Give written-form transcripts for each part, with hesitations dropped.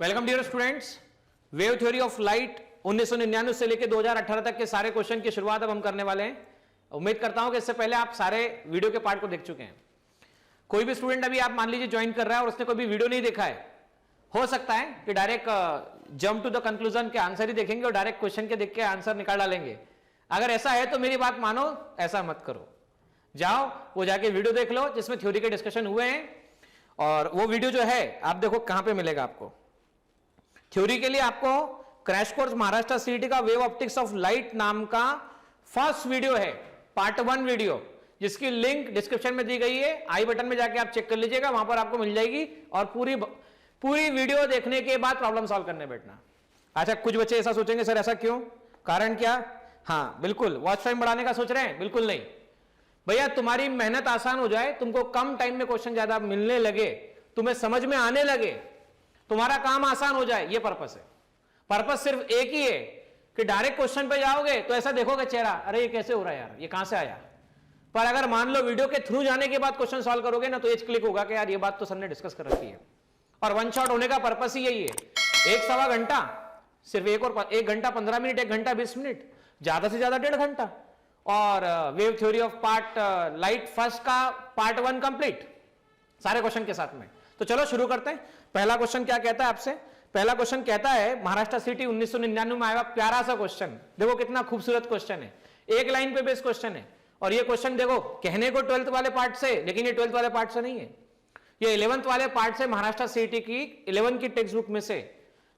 Welcome dear students. Wave theory of light 1999 से लेकर 2018 तक के सारे क्वेश्चन की शुरुआत अब हम करने वाले हैं। उम्मीद करता हूं कि इससे पहले आप सारे वीडियो के पार्ट को देख चुके हैं। कोई भी स्टूडेंट अभी आप मान लीजिए ज्वाइन कर रहा है और उसने कोई भी वीडियो नहीं देखा है, हो सकता है कि direct jump to the conclusion के आंसर ही देखेंगे और डायरेक्ट क्वेश्चन के देख के आंसर निकाल डालेंगे। अगर ऐसा है तो मेरी बात मानो, ऐसा मत करो। जाओ वो जाके वीडियो देख लो जिसमें थ्योरी के डिस्कशन हुए हैं, और वो वीडियो जो है आप देखो कहां पे मिलेगा आपको। थ्योरी के लिए आपको क्रैश कोर्स महाराष्ट्र सीईटी का वेव ऑप्टिक्स ऑफ लाइट नाम का फर्स्ट वीडियो है, पार्ट 1 वीडियो, जिसकी लिंक डिस्क्रिप्शन में दी गई है। आई बटन में जाके आप चेक कर लीजिएगा, वहां पर आपको मिल जाएगी। और पूरी वीडियो देखने के बाद प्रॉब्लम सॉल्व करने बैठना। अच्छा, कुछ बच्चे ऐसा सोचेंगे सर ऐसा क्यों, कारण क्या? हाँ बिल्कुल, वॉच टाइम बढ़ाने का सोच रहे हैं? बिल्कुल नहीं भैया, तुम्हारी मेहनत आसान हो जाए, तुमको कम टाइम में क्वेश्चन ज्यादा मिलने लगे, तुम्हें समझ में आने लगे, तुम्हारा काम आसान हो जाए, ये पर्पस है। पर्पस सिर्फ एक ही है कि डायरेक्ट क्वेश्चन पे जाओगे तो ऐसा देखोगे चेहरा, अरे ये कैसे हो रहा है यार, ये कहां से आया। पर अगर मान लो वीडियो के थ्रू जाने के बाद क्वेश्चन सॉल्व करोगे ना, तो एज क्लिक होगा कि यार ये बात तो सर ने डिस्कस कर रखी है। और वन शॉट होने का पर्पस ही यही है। 1-1.25 घंटा, सिर्फ 1 घंटा 15 मिनट, 1 घंटा 20 मिनट, ज्यादा से ज्यादा 1.5 घंटा, और wave theory of part light first का पार्ट 1 कंप्लीट सारे क्वेश्चन के साथ में। तो चलो शुरू करते हैं। पहला क्वेश्चन क्या कहता है आपसे? पहला क्वेश्चन कहता है, महाराष्ट्र सीटी 1999 में आया प्यारा सा क्वेश्चन। देखो कितना खूबसूरत क्वेश्चन है, एक लाइन पे बेस्ड क्वेश्चन है। और ये क्वेश्चन देखो कहने को 12th वाले पार्ट से, लेकिन ये 12th वाले पार्ट से नहीं है, ये 11th वाले पार्ट से। महाराष्ट्र सीटी की 11 की टेक्स्ट बुक में से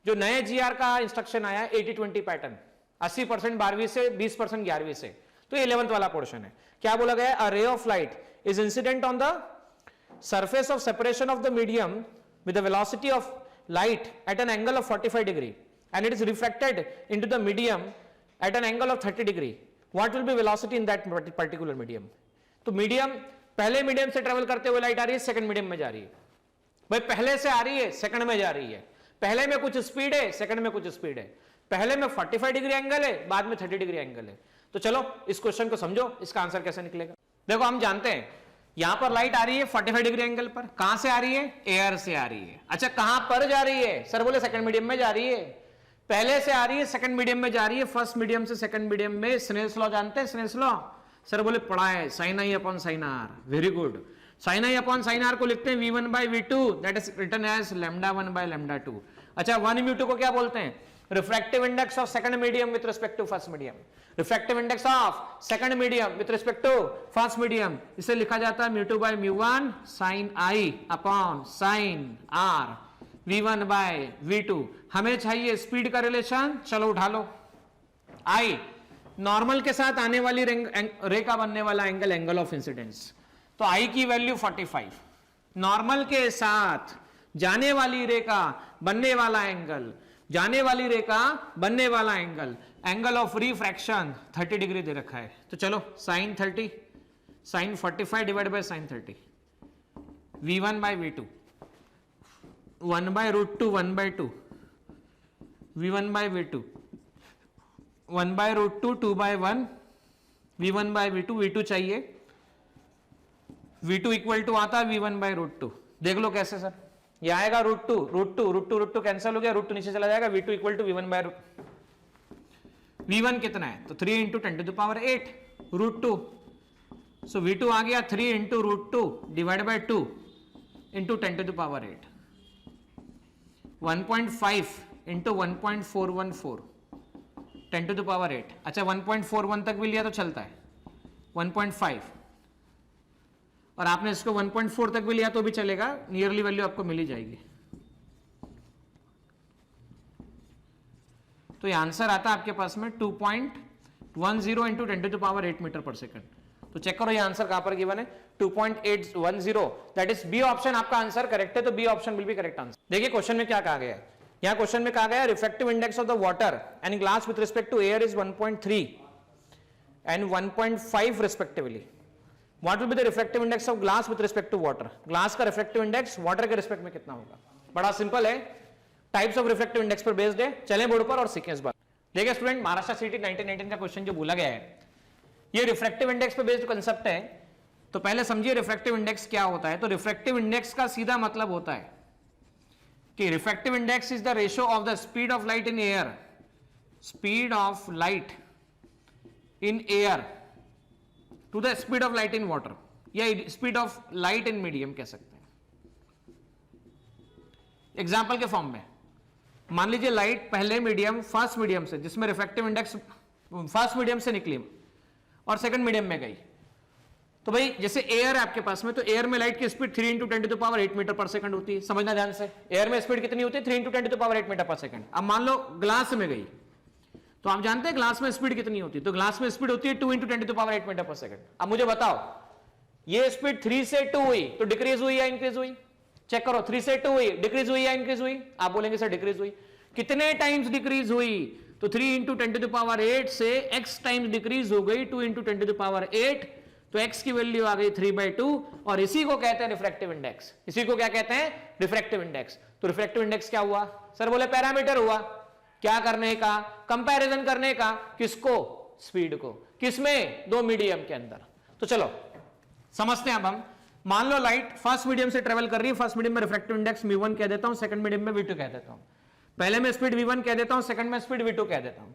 जो नए जीआर का इंस्ट्रक्शन आया 80-20 पैटर्न, 80% 12वीं से, 20% 11वीं से, तो ये 11th वाला पोर्शन है। क्या बोला गया? A ray of light is incident on the surface of separation of the medium with the velocity of light at an angle of 45 degree and it is refracted into the medium at an angle of 30 degree. What will be velocity in that particular medium? तो medium, पहले medium से travel करते हुए light आ रही है, second medium में जा रही है। भाई पहले से आ रही है, सेकंड में जा रही है। पहले में कुछ स्पीड है, सेकंड में कुछ स्पीड है। पहले में 45 डिग्री एंगल है, बाद में 30 डिग्री एंगल है। तो चलो इस क्वेश्चन को समझो, इसका आंसर कैसे निकलेगा। देखो हम जानते हैं यहां पर लाइट आ रही है 45 डिग्री एंगल पर। कहां से आ रही है? एयर से आ रही है। अच्छा, कहां पर जा रही है? सर बोले सेकंड मीडियम में जा रही है। पहले से आ रही है, सेकंड मीडियम में जा रही है, फर्स्ट मीडियम से सेकंड मीडियम में। स्नेल्स लॉ जानते हैं? स्नेल्स लॉ सर बोले पढ़ा है, साइन आई upon sine r. Very good. Sine आई अपॉन साइन आर को लिखते हैं v1/v2, that is written as λ1/λ2। अच्छा, 1/μ2 को क्या बोलते हैं? Refractive index of second medium with respect to first medium. Refractive index of second medium with respect to first medium, इसे लिखा जाता है μ2/μ1 sin i upon sin r, v1/v2। हमें चाहिए स्पीड का रिलेशन, चलो उठा लो। i नॉर्मल के साथ आने वाली रे का बनने वाला एंगल, एंगल ऑफ इंसिडेंस, तो i की वैल्यू 45, नॉर्मल के साथ जाने वाली रे का बनने वाला एंगल, जाने वाली रे का बनने वाला angle, angle of refraction 30 degree दे रखा है। तो चलो sin 30, sin 45 divide by sin 30, v1/v2, 1/√2, 1/2, v1/v2, 1/√2, 2/1, v1/v2, v2 चाहिए, v2 इक्वल टू आता है v1/√2। देख लो कैसे सर, ये आएगा √2 कैंसिल हो गया, √2 नीचे चला जाएगा, v2 equal to v1/√2। v1 कितना है? तो 3 × 10⁸ √2, सो v2 आ गया 3 × √2 डिवाइड बाय 2 इंटू 10⁸, 1.5 इंटू 1.414 10⁸। अच्छा, 1.41 तक भी लिया तो चलता है, 1.5, और आपने इसको 1.4 तक भी लिया तो भी चलेगा, नियरली वैल्यू आपको मिल ही जाएगी। तो ये आंसर आता है आपके पास में 2.10 इंटू 10⁸ मीटर पर सेकंड। तो चेक करो ये आंसर कहां पर गिवन है, 2.810, दैट इज बी ऑप्शन आपका आंसर करेक्ट है। तो B option will be correct answer. देखिए क्वेश्चन में क्या कहा गया है, यहां क्वेश्चन में कहा गया refractive index of the water and glass with respect to air is 1.3 and 1.5 respectively. What will be the refractive index of glass with respect to water? Glass का रिफ्रैक्टिव इंडेक्स वाटर के respect में कितना होगा? बड़ा simple है, types of refractive index पर based है। चलें बोर्ड पर और सीखें इस बार। देखिए स्टूडेंट, महाराष्ट्र सीटी 1918 का क्वेश्चन जो बोला गया है, ये रिफ्रैक्टिव इंडेक्स पर बेस्ड कंसेप्ट है। तो पहले समझिए रिफ्रैक्टिव इंडेक्स क्या होता है। तो रिफ्रैक्टिव इंडेक्स का सीधा मतलब होता है कि refractive index is the ratio of the speed of light in air, speed of light in air to the speed of light in water, या speed of light in medium कह सकते हैं। एग्जाम्पल के फॉर्म में मान लीजिए light पहले medium first medium से, जिसमें रिफ्रैक्टिव इंडेक्स फर्स्ट मीडियम से निकली और सेकंड मीडियम में गई, तो भाई जैसे एयर है आपके पास में, तो एयर में लाइट की स्पीड 3 × 10⁸ मीटर पर सेकंड होती है। समझना ध्यान से, एयर में स्पीड कितनी होती है? 3 × 10⁸ मीटर पर सेकंड। अब मान लो ग्लास में गई, तो आप जानते हैं ग्लास में स्पीड कितनी होती है? तो ग्लास में स्पीड होती है 2 × 10⁸ मीटर पर सेकंड। अब मुझे बताओ, ये स्पीड 3 से 2 हुई तो डिक्रीज हुई या इंक्रीज हुई? चेक करो, 3 से 2 हुई, डिक्रीज हुई या इंक्रीज हुई? आप बोलेंगे सर डिक्रीज हुई। कितने टाइम्स डिक्रीज हुई? तो 3 × 10⁸ से x टाइम्स डिक्रीज हो गई 2 × 10⁸, तो x की वैल्यू आ गई 3/2, और इसी को कहते हैं रिफ्रैक्टिव इंडेक्स। इसी को क्या कहते हैं? Refractive index. तो रिफ्रैक्टिव इंडेक्स क्या हुआ? सर बोले पैरामीटर हुआ। क्या करने का? कंपैरिजन करने का। किसको? स्पीड को। किसमें? दो मीडियम के अंदर। तो चलो समझते हैं अब हम। मान लो लाइट फर्स्ट मीडियम से ट्रेवल कर रही है, फर्स्ट मीडियम में रिफ्रैक्टिव इंडेक्स μ1 कह देता हूं, सेकंड मीडियम में v2 कह देता हूं। पहले में स्पीड v1 कह देता हूं, सेकंड में स्पीड v2 कह देता हूं।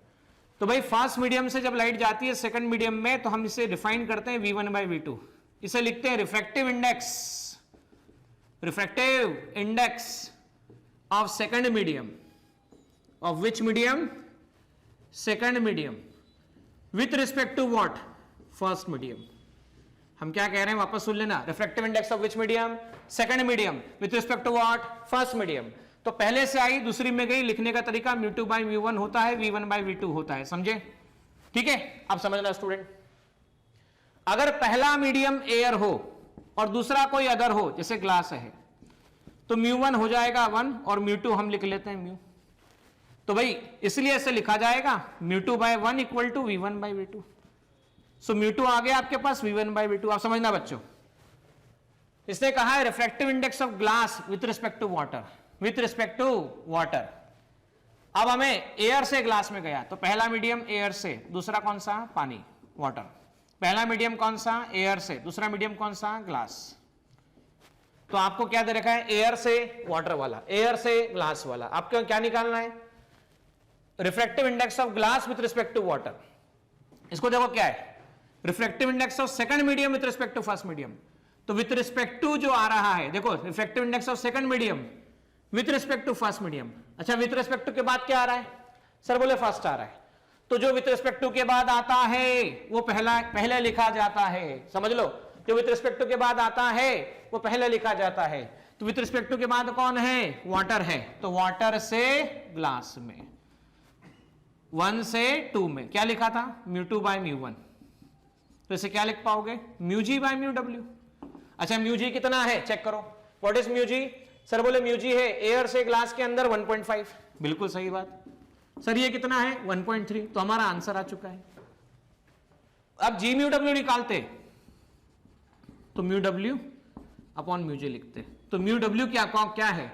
तो भाई फर्स्ट मीडियम से जब लाइट जाती है सेकंड मीडियम में, तो हम इसे डिफाइन करते हैं v1/v2। इसे लिखते हैं refractive index, refractive index of second medium, of which medium? Second medium, with respect to what? First medium. हम क्या कह रहे हैं वापस सुन लेना, refractive index of which medium? Second medium, with respect to what? First medium. तो पहले से आई दूसरी में गई, लिखने का तरीका μ2/μ1 होता है, v1/v2 होता है। समझे? ठीक है, अब समझना स्टूडेंट। अगर पहला मीडियम एयर हो और दूसरा कोई अदर हो, जैसे ग्लास है, तो μ1 हो जाएगा 1 और μ2 हम लिख लेते हैं μ। तो भाई इसलिए ऐसे लिखा जाएगा μ2/1 = v1/v2। सो μ2 आ गया आपके पास v1/v2। आप समझना बच्चों, इसने कहा है refractive index of glass with respect to water, with respect to water. अब हमें एयर से ग्लास में गया, तो पहला मीडियम एयर से, दूसरा कौन सा? पानी, वाटर। पहला मीडियम कौन सा? एयर से, दूसरा मीडियम कौन सा? ग्लास। तो आपको क्या दे रखा है? एयर से वाटर वाला, एयर से ग्लास वाला। आपको क्या निकालना है? Refractive index of glass with respect to water. इसको देखो क्या है, refractive index of second medium with respect to first medium. तो विथ रिस्पेक्ट टू जो आ रहा है, देखो refractive index of second medium with respect to first medium. अच्छा, विथ रिस्पेक्ट टू के बाद क्या आ रहा है? सर बोले फर्स्ट आ रहा है। तो जो विथ रिस्पेक्ट टू के बाद आता है वो पहले लिखा जाता है। समझ लो, जो विथ रिस्पेक्ट टू के बाद आता है वो पहले लिखा जाता है। तो विथ रिस्पेक्ट टू के बाद कौन है? वाटर है। तो वाटर से ग्लास में, 1 से 2 में क्या लिखा था? μ2/μ1। तो इसे क्या लिख पाओगे? μg/μw। अच्छा, μg कितना है? चेक करो, व्हाट इज μg? सर बोले μg है एयर से ग्लास के अंदर 1.5। बिल्कुल सही बात। सर ये कितना है? 1.3। तो हमारा आंसर आ चुका है। अब g/μw निकालते तो μw/μg लिखते। तो μw क्या है?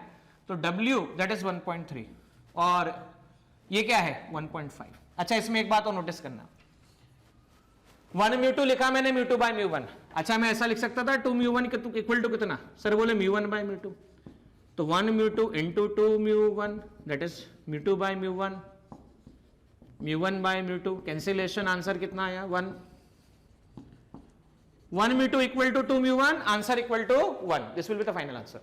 तो w दैट इज 1.3 और ये क्या है? 1.5। अच्छा, इसमें एक बात और नोटिस करना, 1 μ2 लिखा मैंने μ2/μ1। अच्छा, मैं ऐसा लिख सकता था 2 μ1 इक्वल टू कितना? सर बोले μ1/μ2। तो 1 μ2 into 2 μ1 that is μ2/μ1, μ1/μ2 cancellation, answer कितना आया? 1। 1 μ2 equal to 2 μ1, answer equal to 1। This will be the final answer.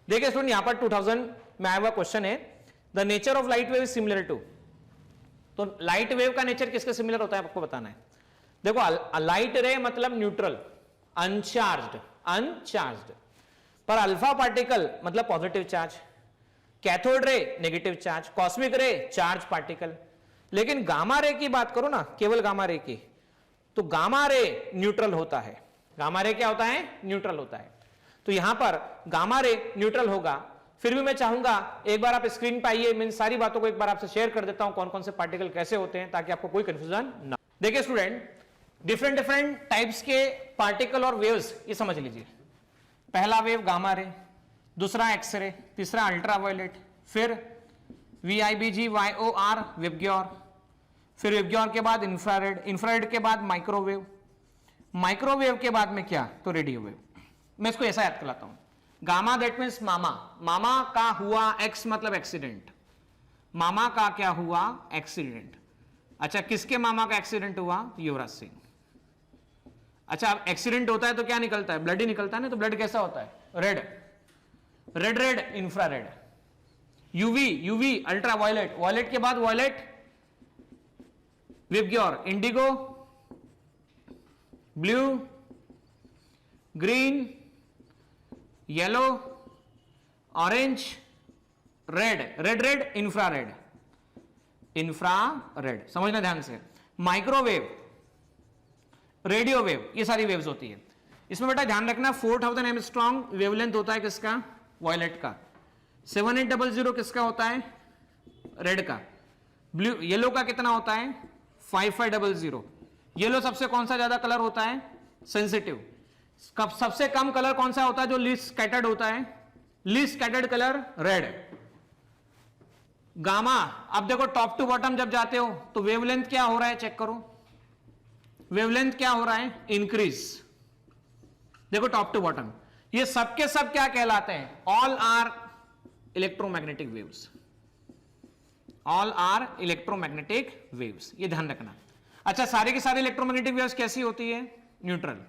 देखिए स्टूडेंट, यहां पर 2000 में आया हुआ क्वेश्चन है, the nature of light wave is similar to. तो लाइट वेव का नेचर किसके सिमिलर होता है आपको बताना है। देखो, लाइट रे मतलब न्यूट्रल, अनचार्ज्ड, पर अल्फा पार्टिकल मतलब positive charge, cathode ray negative charge, cosmic रे चार्ज पार्टिकल। लेकिन गामा रे की बात करो ना, केवल गामा रे की, तो गामा रे न्यूट्रल होता है। गामा रे क्या होता है? न्यूट्रल होता है। तो यहां पर गामा रे न्यूट्रल होगा। फिर भी मैं चाहूंगा एक बार आप स्क्रीन पे आइए, मैं इन सारी बातों को एक बार आपसे शेयर कर देता हूं, कौन कौन से पार्टिकल कैसे होते हैं, ताकि आपको कोई कंफ्यूजन ना। देखिए स्टूडेंट, डिफरेंट टाइप्स के पार्टिकल और वेव्स ये समझ लीजिए। पहला वेव गामा रे, दूसरा एक्सरे, तीसरा अल्ट्रावायलेट, फिर VIBGYOR वेबग्योर, फिर वेबग्योर के बाद इंफ्रारेड, इंफ्रारेड के बाद माइक्रोवेव, माइक्रोवेव के बाद में क्या? तो रेडियो वेव। मैं इसको ऐसा याद कराता हूं, गामा दैट मीन्स मामा, मामा का हुआ एक्स मतलब एक्सीडेंट, मामा का क्या हुआ एक्सीडेंट। अच्छा किसके मामा का एक्सीडेंट हुआ, युवराज सिंह। अच्छा अब एक्सीडेंट होता है तो क्या निकलता है, ब्लड ही निकलता है ना, तो ब्लड कैसा होता है, red, red red infrared, UV UV ultraviolet, violet के बाद violet VIBGYOR, indigo, blue, green, yellow, orange, red, red red infrared, infrared समझना ध्यान से। माइक्रोवेव, रेडियो वेव, ये सारी वेव्स होती है। इसमें बेटा ध्यान रखना 4000 एंगस्ट्रॉम वेवलेंथ होता है किसका, वायलेट का। 7800 किसका होता है, रेड का। ब्लू येलो का कितना होता है 5500। येलो सबसे कौन सा ज्यादा कलर होता है, सेंसिटिव। सबसे कम कलर कौन सा होता है, जो लीस्ट स्कैटर्ड होता है, least scattered colour red. Gamma, अब देखो टॉप टू बॉटम जब जाते हो तो वेवलेंथ क्या हो रहा है, चेक करो, वेवलेंथ क्या हो रहा है, इंक्रीज। देखो टॉप टू बॉटम, ये सबके सब क्या कहलाते हैं, all are electromagnetic waves, all are electromagnetic waves, ये ध्यान रखना। अच्छा सारे के सारे इलेक्ट्रोमैग्नेटिक वेव्स कैसी होती है, न्यूट्रल,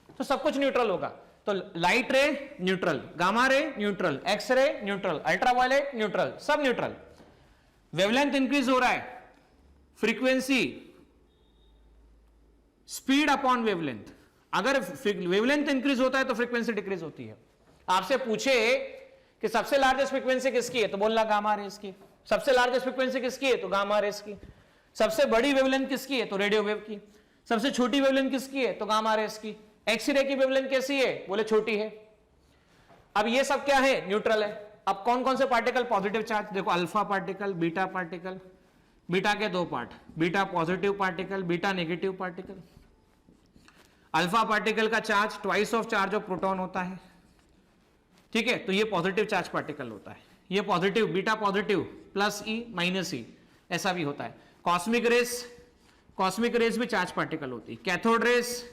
तो सब कुछ न्यूट्रल होगा। तो लाइट रे neutral, gamma ray neutral, X ray neutral, ultraviolet neutral, सब न्यूट्रल। वेवलेंथ इंक्रीज हो रहा है, फ्रीक्वेंसी, स्पीड अपॉन वेवलेंथ, अगर वेवलेंथ इंक्रीज होता है तो फ्रीक्वेंसी डिक्रीज होती है। आपसे पूछे कि सबसे लार्जेस्ट फ्रीक्वेंसी किसकी है, तो बोलना गामा रेस की। सबसे लार्जेस्ट फ्रीक्वेंसी किसकी है, तो गामा रेस की। सबसे बड़ी वेवलेंथ किसकी है, तो रेडियो वेव की। सबसे छोटी वेवलेंथ किसकी है, तो गामा रेस की। एक्सरे की वेवलेंथ कैसी है, बोले छोटी है। अब ये सब क्या है, न्यूट्रल है। अब कौन कौन से पार्टिकल पॉजिटिव चार्ज, देखो alpha particle, beta particle, beta के दो part, beta positive particle, beta negative particle. Alpha particle का charge twice of charge of proton होता है, ठीक है, तो ये पॉजिटिव चार्ज पार्टिकल होता है। ये positive, beta positive plus E minus ई, ऐसा भी होता है। कॉस्मिक रेस, कॉस्मिक रेस भी चार्ज पार्टिकल होती है। कैथोड रेस,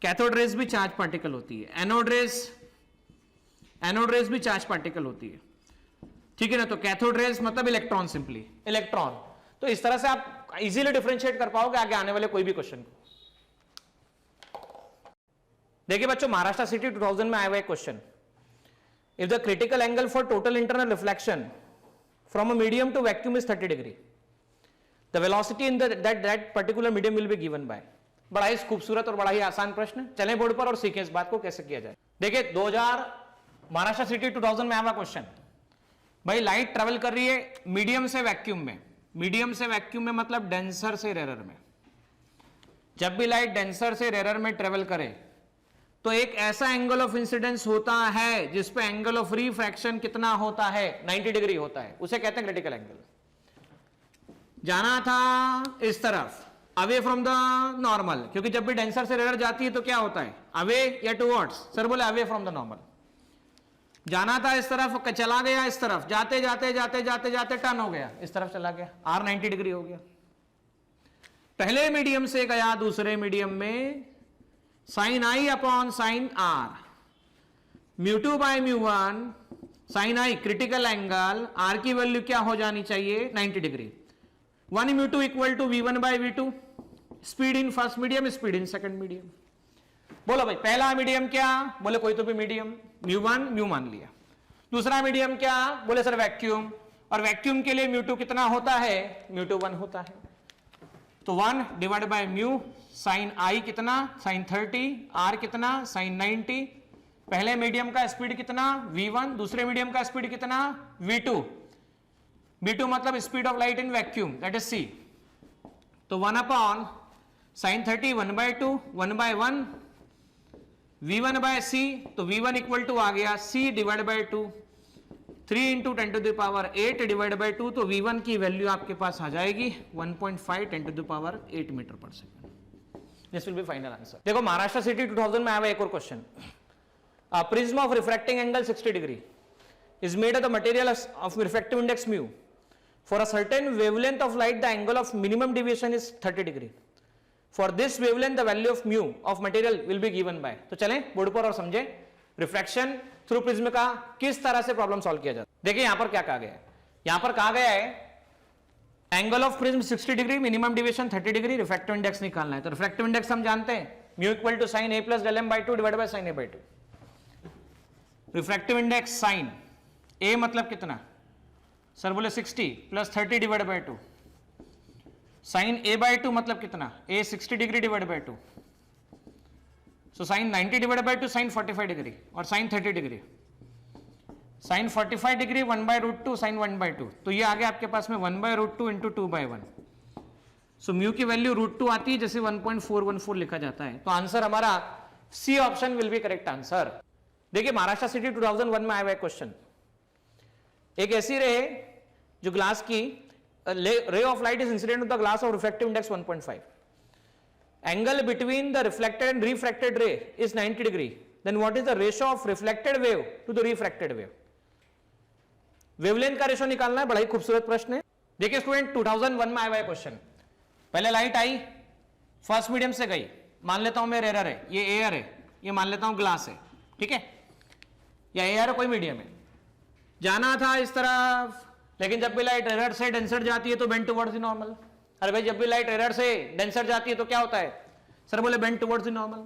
कैथोड रेस भी चार्ज पार्टिकल होती है। एनोड रेस, एनोड रेस भी चार्ज पार्टिकल होती है, ठीक है ना। तो कैथोड रेस मतलब इलेक्ट्रॉन, सिंपली इलेक्ट्रॉन। तो इस तरह से आप इजीली डिफरेंशिएट कर पाओगे आगे आने वाले कोई भी क्वेश्चन को। देखिए बच्चों, महाराष्ट्र सिटी 2000 में आया हुआ एक question, if the critical angle for total internal reflection from a medium to vacuum is 30 degree, the velocity in that particular medium will be given by. बड़ा ही खूबसूरत और बड़ा ही आसान प्रश्न, चलें बोर्ड पर और सीखें इस बात को कैसे किया जाए। देखिए 2000 महाराष्ट्र सिटी 2000 में आया हुआ क्वेश्चन, भाई लाइट ट्रेवल कर रही है मीडियम से वैक्यूम में, मीडियम से वैक्यूम में मतलब डेंसर से रेरर में। जब भी लाइट डेंसर से रेरर में ट्रेवल करे तो एक ऐसा एंगल ऑफ इंसिडेंस होता है जिस पे एंगल ऑफ रिफ्रैक्शन कितना होता है, 90 डिग्री होता है, उसे कहते हैं क्रिटिकल एंगल। जाना था इस तरफ, अवे फ्रॉम द नॉर्मल, क्योंकि जब भी डेंसर से रेरर जाती है तो क्या होता है, अवे या टुवर्ड्स, सर बोले अवे फ्रॉम द नॉर्मल। जाना था इस तरफ, चला गया इस तरफ, जाते जाते जाते जाते जाते टर्न हो गया, इस तरफ चला गया, आर 90 डिग्री हो गया। पहले मीडियम से गया दूसरे मीडियम में, sine I upon sine r, mu two by mu one, sine i critical angle, r की वैल्यू क्या हो जानी चाहिए, 90 degree. 1 mu two equal to v1 by v2, speed in first medium, speed in second medium. बोलो भाई पहला medium क्या, बोले कोई तो भी मीडियम, म्यू1 म्यू मान लिया। दूसरा मीडियम क्या, बोले सर वैक्यूम, और वैक्यूम के लिए म्यू2 कितना होता है, म्यू2 1 होता है। तो 1 डिवाइड बाय म्यू, साइन आई कितना, साइन 30, आर कितना, साइन 90। पहले मीडियम का स्पीड कितना, v1, दूसरे मीडियम का स्पीड कितना, v2। v2 मतलब speed of light in vacuum, that is c। तो 1 upon sine 30, 1 by 2, 1 by 1, v1 by c, तो v1 इक्वल टू आ गया c divide by 2, 3 into 10 to the power 8 divide by 2, तो v1 की value आपके पास आ जाएगी 1.5 10 to the power 8 metre पर second. This will be final answer. देखो Maharashtra city 2000 में आया हुआ एक और question, prism of refracting angle 60 degree is made of the material of refractive index mu. For a certain wavelength of light, the angle of minimum deviation is 30 degree. For this wavelength, the value of mu of material will be given by. तो चलें board पर और समझें, refraction through prism का किस तरह से problem solve किया जाता है। देखिए यहां पर क्या कहा गया है, यहां पर कहा गया है angle of prism 60 degree, minimum deviation 30 degree, refractive index निकालना है। तो रिफ्रैक्टिव इंडेक्स हम जानते हैं mu equal to sine A plus del M by two divide by sine A by two. Refractive index sine A मतलब कितना sir, बोले 60 plus 30 divide by 2, sine A by 2 मतलब कितना, A 60 degree divide by 2, so sine 90 divide by 2 sine 45 degree, और sine 30 degree, sine 45 degree 1 by root 2 sine 1 by 2, तो ये आ गया आपके पास में 1 by root 2 into 2 by 1। So mu की वैल्यू रूट 2 आती है, जैसे 1.414 लिखा जाता है। तो आंसर हमारा C option will be correct answer. देखिए महाराष्ट्र सिटी 2001 में आया हुआ क्वेश्चन, एक ऐसी रे जो ग्लास की ray of light is incident on the glass of refractive index 1.5, angle between the reflected and refracted ray is 90 degree, then what is the ratio of reflected wave to the refracted wave. Wavelength का ratio निकालना है, बड़ा ही खूबसूरत प्रश्न है। देखिए student 2001 में आया हुआ क्वेश्चन, पहले लाइट आई फर्स्ट मीडियम से गई, मान लेता हूं मैं एरर है, ये एयर है, ये मान लेता हूं ग्लास है, ठीक है, या एयर है कोई मीडियम है, जाना था इस तरफ, लेकिन जब भी लाइट एरर से डेंसर जाती है तो बेंड टुवर्ड्स द नॉर्मल। अरे भाई जब भी लाइट एरर से डेंसर जाती है तो क्या होता है सर, बोले bend towards the normal,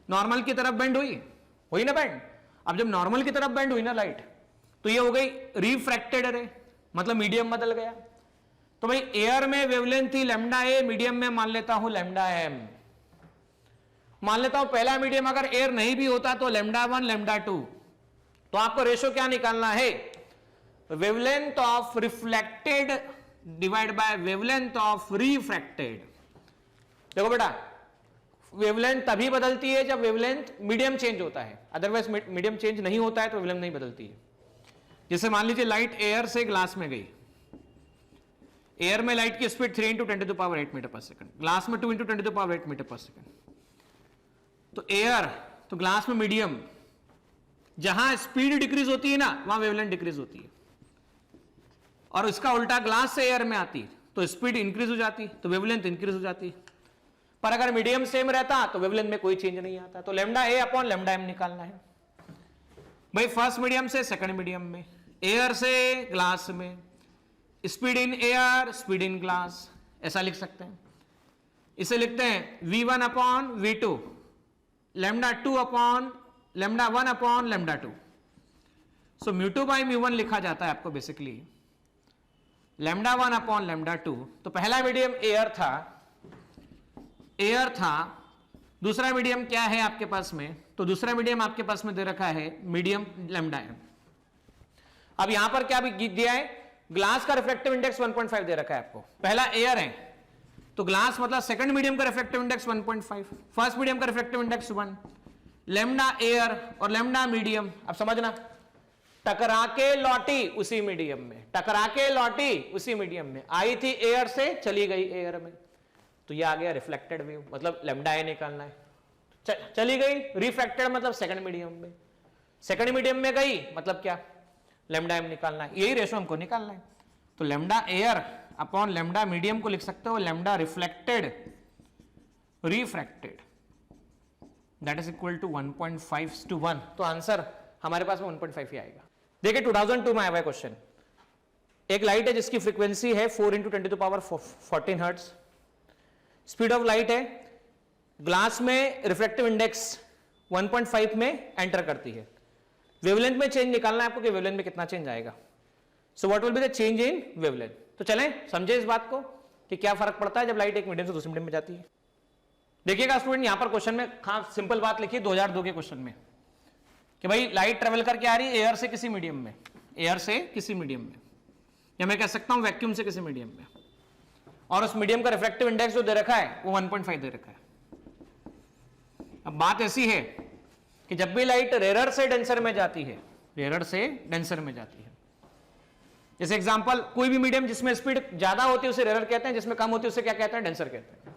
normal की तरफ बेंड हुई ना बेंड। अब जब नॉर्मल की तरफ बेंड हुई ना लाइट, तो ये हो गई रिफ्रैक्टेड रे, मतलब मीडियम बदल गया। तो भाई एयर में वेवलेंथ थी लैम्डा ए, मीडियम में मान लेता हूं लैम्डा एम, मान लेता हूं पहला मीडियम अगर एयर नहीं भी होता तो लैम्डा 1 लैम्डा 2। तो आपको रेशो क्या निकालना है, wavelength of reflected divide by wavelength of refracted. देखो बेटा वेवलेंथ तभी बदलती है जब वेवलेंथ मीडियम चेंज होता है, अदरवाइज मीडियम चेंज नहीं होता है तो वेवलेंथ नहीं बदलती है। जैसे मान लीजिए लाइट एयर से ग्लास में गई, एयर में लाइट की स्पीड 3 × 10⁸ मीटर पर सेकंड, ग्लास में 2 × 10⁸ मीटर पर सेकंड। तो एयर तो ग्लास में मीडियम, जहां स्पीड डिक्रीज होती है ना वहां वेवलेंथ डिक्रीज होती है, और इसका उल्टा ग्लास से एयर में आती तो स्पीड इंक्रीज हो जाती तो वेवलेंथ इंक्रीज हो जाती। पर अगर मीडियम सेम रहता तो वेवलेंथ में कोई चेंज नहीं आता। तो lambda A upon lambda M निकालना है भाई, फर्स्ट मीडियम से सेकंड मीडियम में, एयर से ग्लास में, speed in air speed in glass, ऐसा लिख सकते हैं। इसे लिखते हैं v1 upon v2, lambda 2 upon lambda 1 upon lambda 2। So μ2 by μ1 लिखा जाता है आपको बेसिकली लैम्डा 1 अपॉन लैम्डा 2। तो पहला मीडियम एयर था, दूसरा मीडियम क्या है आपके पास में, तो दूसरा मीडियम आपके पास में दे रखा है मीडियम लैम्डा एम। अब यहां पर क्या भी दिया है, ग्लास का रिफ्रैक्टिव इंडेक्स 1.5 दे रखा है आपको, पहला एयर है तो ग्लास मतलब सेकंड मीडियम का रिफ्रैक्टिव इंडेक्स 1.5, फर्स्ट मीडियम का रिफ्रैक्टिव इंडेक्स 1, लैम्डा एयर और लैम्डा मीडियम। अब समझना, टकरा के लौटी उसी मीडियम में, टकरा के लौटी उसी मीडियम में, आई थी एयर से चली गई एयर में, तो ये आ गया रिफ्लेक्टेड वेव, मतलब लैम्डा ए निकालना है। चली गई, रिफ्रैक्टेड मतलब सेकंड मीडियम में, सेकंड मीडियम में गई मतलब क्या, लैम्डा एम निकालना है, यही रेशो हमको निकालना है। तो lambda air upon lambda medium को लिख सकते हो lambda reflected refracted, that is equal to 1.5:1। तो आंसर हमारे पास में 1.5 ही आएगा। देखिए 2002 में आया हुआ क्वेश्चन, एक लाइट है जिसकी फ्रीक्वेंसी है 4 × 10⁻14 हर्ट्ज, स्पीड ऑफ लाइट है, ग्लास में रिफ्रैक्टिव इंडेक्स 1.5 में एंटर करती है, वेवलेंथ में चेंज निकालना है आपको कि वेवलेंथ में कितना चेंज आएगा। So what will be the change in wavelength. तो चलें समझे इस बात को कि क्या फर्क पड़ता है जब लाइट एक मीडियम से दूसरे मीडियम में जाती है। देखिएगा स्टूडेंट यहां पर क्वेश्चन में सिंपल बात लिखी 2002 के क्वेश्चन में कि भाई लाइट ट्रेवल करके आ रही है एयर से किसी मीडियम में, एयर से किसी मीडियम में, या मैं कह सकता हूं वैक्यूम से किसी मीडियम में, और उस मीडियम का रिफ्रैक्टिव इंडेक्स जो दे रखा है वो 1.5 दे रखा है। अब बात ऐसी है कि जब भी लाइट रेरर से डेंसर में जाती है, रेरर से डेंसर में जाती है, जैसे एग्जांपल कोई भी मीडियम जिसमें स्पीड ज्यादा होती है उसे रेरर कहते हैं, जिसमें कम होती है उसे क्या कहते हैं, डेंसर कहते हैं।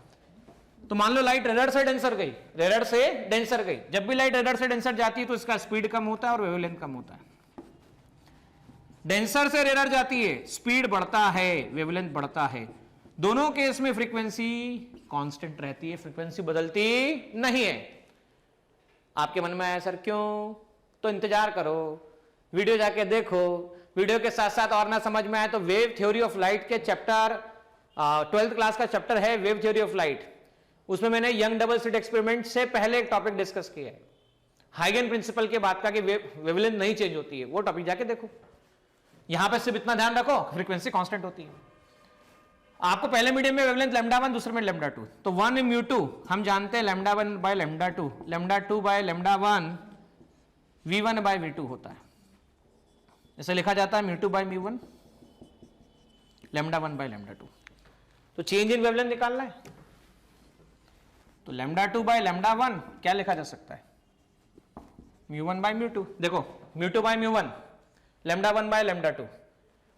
तो मान लो लाइट रेरर से डेंसर गई, रेरर से डेंसर गई, जब भी लाइट रेरर से डेंसर जाती है तो इसका स्पीड कम होता है और वेवलेंथ कम होता है। डेंसर से रेरर जाती है, स्पीड बढ़ता है, वेवलेंथ बढ़ता है, दोनों केस में फ्रीक्वेंसी कांस्टेंट रहती है, फ्रीक्वेंसी बदलती नहीं है। आपके मन में आया सर क्यों, तो इंतजार करो, वीडियो जाके देखो, वीडियो के साथ साथ और ना समझ में आए तो वेव थ्योरी ऑफ लाइट के चैप्टर 12th क्लास का चैप्टर है वेव थ्योरी ऑफ लाइट, उसमें मैंने यंग डबल स्लिट एक्सपेरिमेंट से पहले एक टॉपिक डिस्कस किया है, हाइगन प्रिंसिपल के बाद का कि वेवलेंथ नहीं चेंज होती है, वो टॉपिक जाके देखो। यहां पर सिर्फ इतना ध्यान रखो फ्रीक्वेंसी कांस्टेंट होती है। आपको पहले मीडियम में वेवलेंथ लैम्डा 1, दूसरे में लैम्डा 2, तो 1 म्यू 2 हम जानते हैं lambda 1 by lambda 2, lambda 2 by lambda 1 v1 by v2 होता है। इसे लिखा जाता है mu 2 by mu 1 lambda 1 by lambda 2। तो चेंज इन वेवलेंथ निकालना है, तो लैम्डा 2 बाय लैम्डा 1 क्या लिखा जा सकता है, म्यू 1 बाय म्यू 2। देखो mu 2 by mu 1 lambda 1 by lambda 2,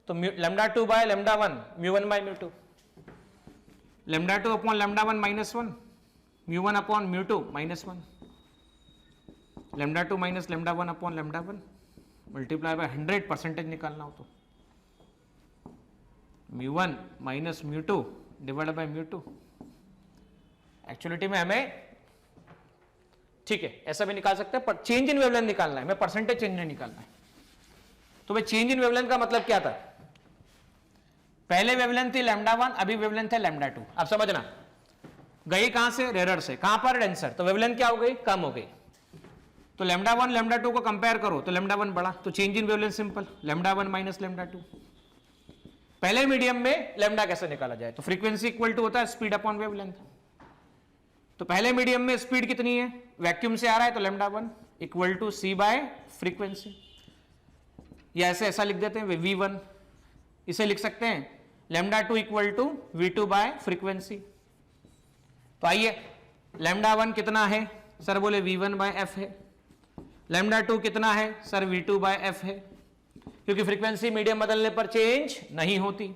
तो lambda 2 by lambda 1 mu 1 by mu 2, lambda 2 upon lambda 1 minus 1 mu 1 upon mu 2 minus 1, lambda 2 minus lambda 1 upon lambda 1 multiply by 100 percentage निकालना हो तो mu 1 minus mu 2 divide by mu 2। Actuality में हमें ठीक है ऐसा भी निकाल सकते हैं, पर चेंज इन वेवलेंथ निकालना है, हमें परसेंटेज चेंज नहीं निकालना है। तो भाई चेंज इन वेवलेंथ का मतलब क्या था, पहले वेवलेंथ थी लैम्डा 1, अभी वेवलेंथ है लैम्डा 2। अब समझना, गई कहां से, रेरर से, कहां पर, डेंसर, तो वेवलेंथ क्या हो गई, कम हो गई। तो लैम्डा 1 लैम्डा 2 को कंपेयर करो तो लैम्डा 1 बड़ा, तो change in wavelength simple, lambda 1 minus lambda 2। पहले मीडियम में लैम्डा कैसे निकाला जाए, तो फ्रीक्वेंसी इक्वल टू होता है स्पीड अपॉन वेवलेंथ। तो पहले मीडियम में स्पीड कितनी है, वैक्यूम से आ रहा है, तो lambda 1 equal to C by frequency, या ऐसा लिख देते हैं v1, इसे लिख सकते हैं lambda 2 equal to v2 by frequency. तो आइए लैम्डा 1 कितना है, सर बोले v1 बाय एफ है, लैम्डा 2 कितना है, सर v2 बाय एफ है, क्योंकि फ्रीक्वेंसी मीडियम बदलने पर चेंज नहीं होती।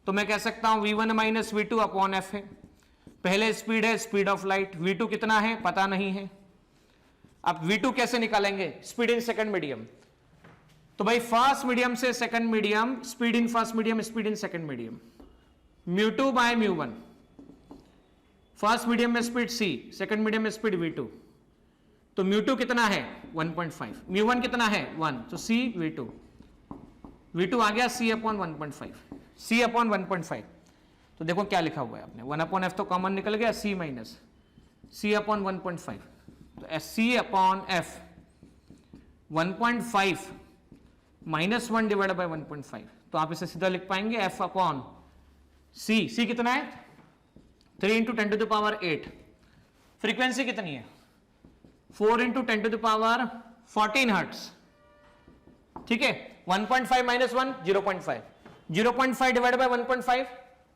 तो मैं कह सकता हूं v1 minus v2 upon F है। पहले स्पीड है स्पीड ऑफ लाइट, v2 कितना है पता नहीं है। अब v2 कैसे निकालेंगे, स्पीड इन सेकंड मीडियम, तो भाई फर्स्ट मीडियम से second medium, speed in first medium speed in second medium, mu 2 by mu 1, first medium में स्पीड c, सेकंड मीडियम में स्पीड v2, तो म्यू 2 कितना है 1.5, म्यू 1 कितना है 1, तो c v2, v2 आ गया c अपॉन 1.5, c अपॉन 1.5। तो देखो क्या लिखा हुआ है आपने, 1 अपॉन f तो कॉमन निकल गया, c माइनस c अपॉन 1.5, तो c upon f 1.5 minus 1 divide by 1.5, तो आप इसे सीधा लिख पाएंगे f अपॉन c कितना है 3 into 10 to the power 8, frequency कितनी है 4 into 10 to the power 14 hertz, ठीक है। 1.5 माइनस 1 0.5, 0.5 डिवाइड बाय 1.5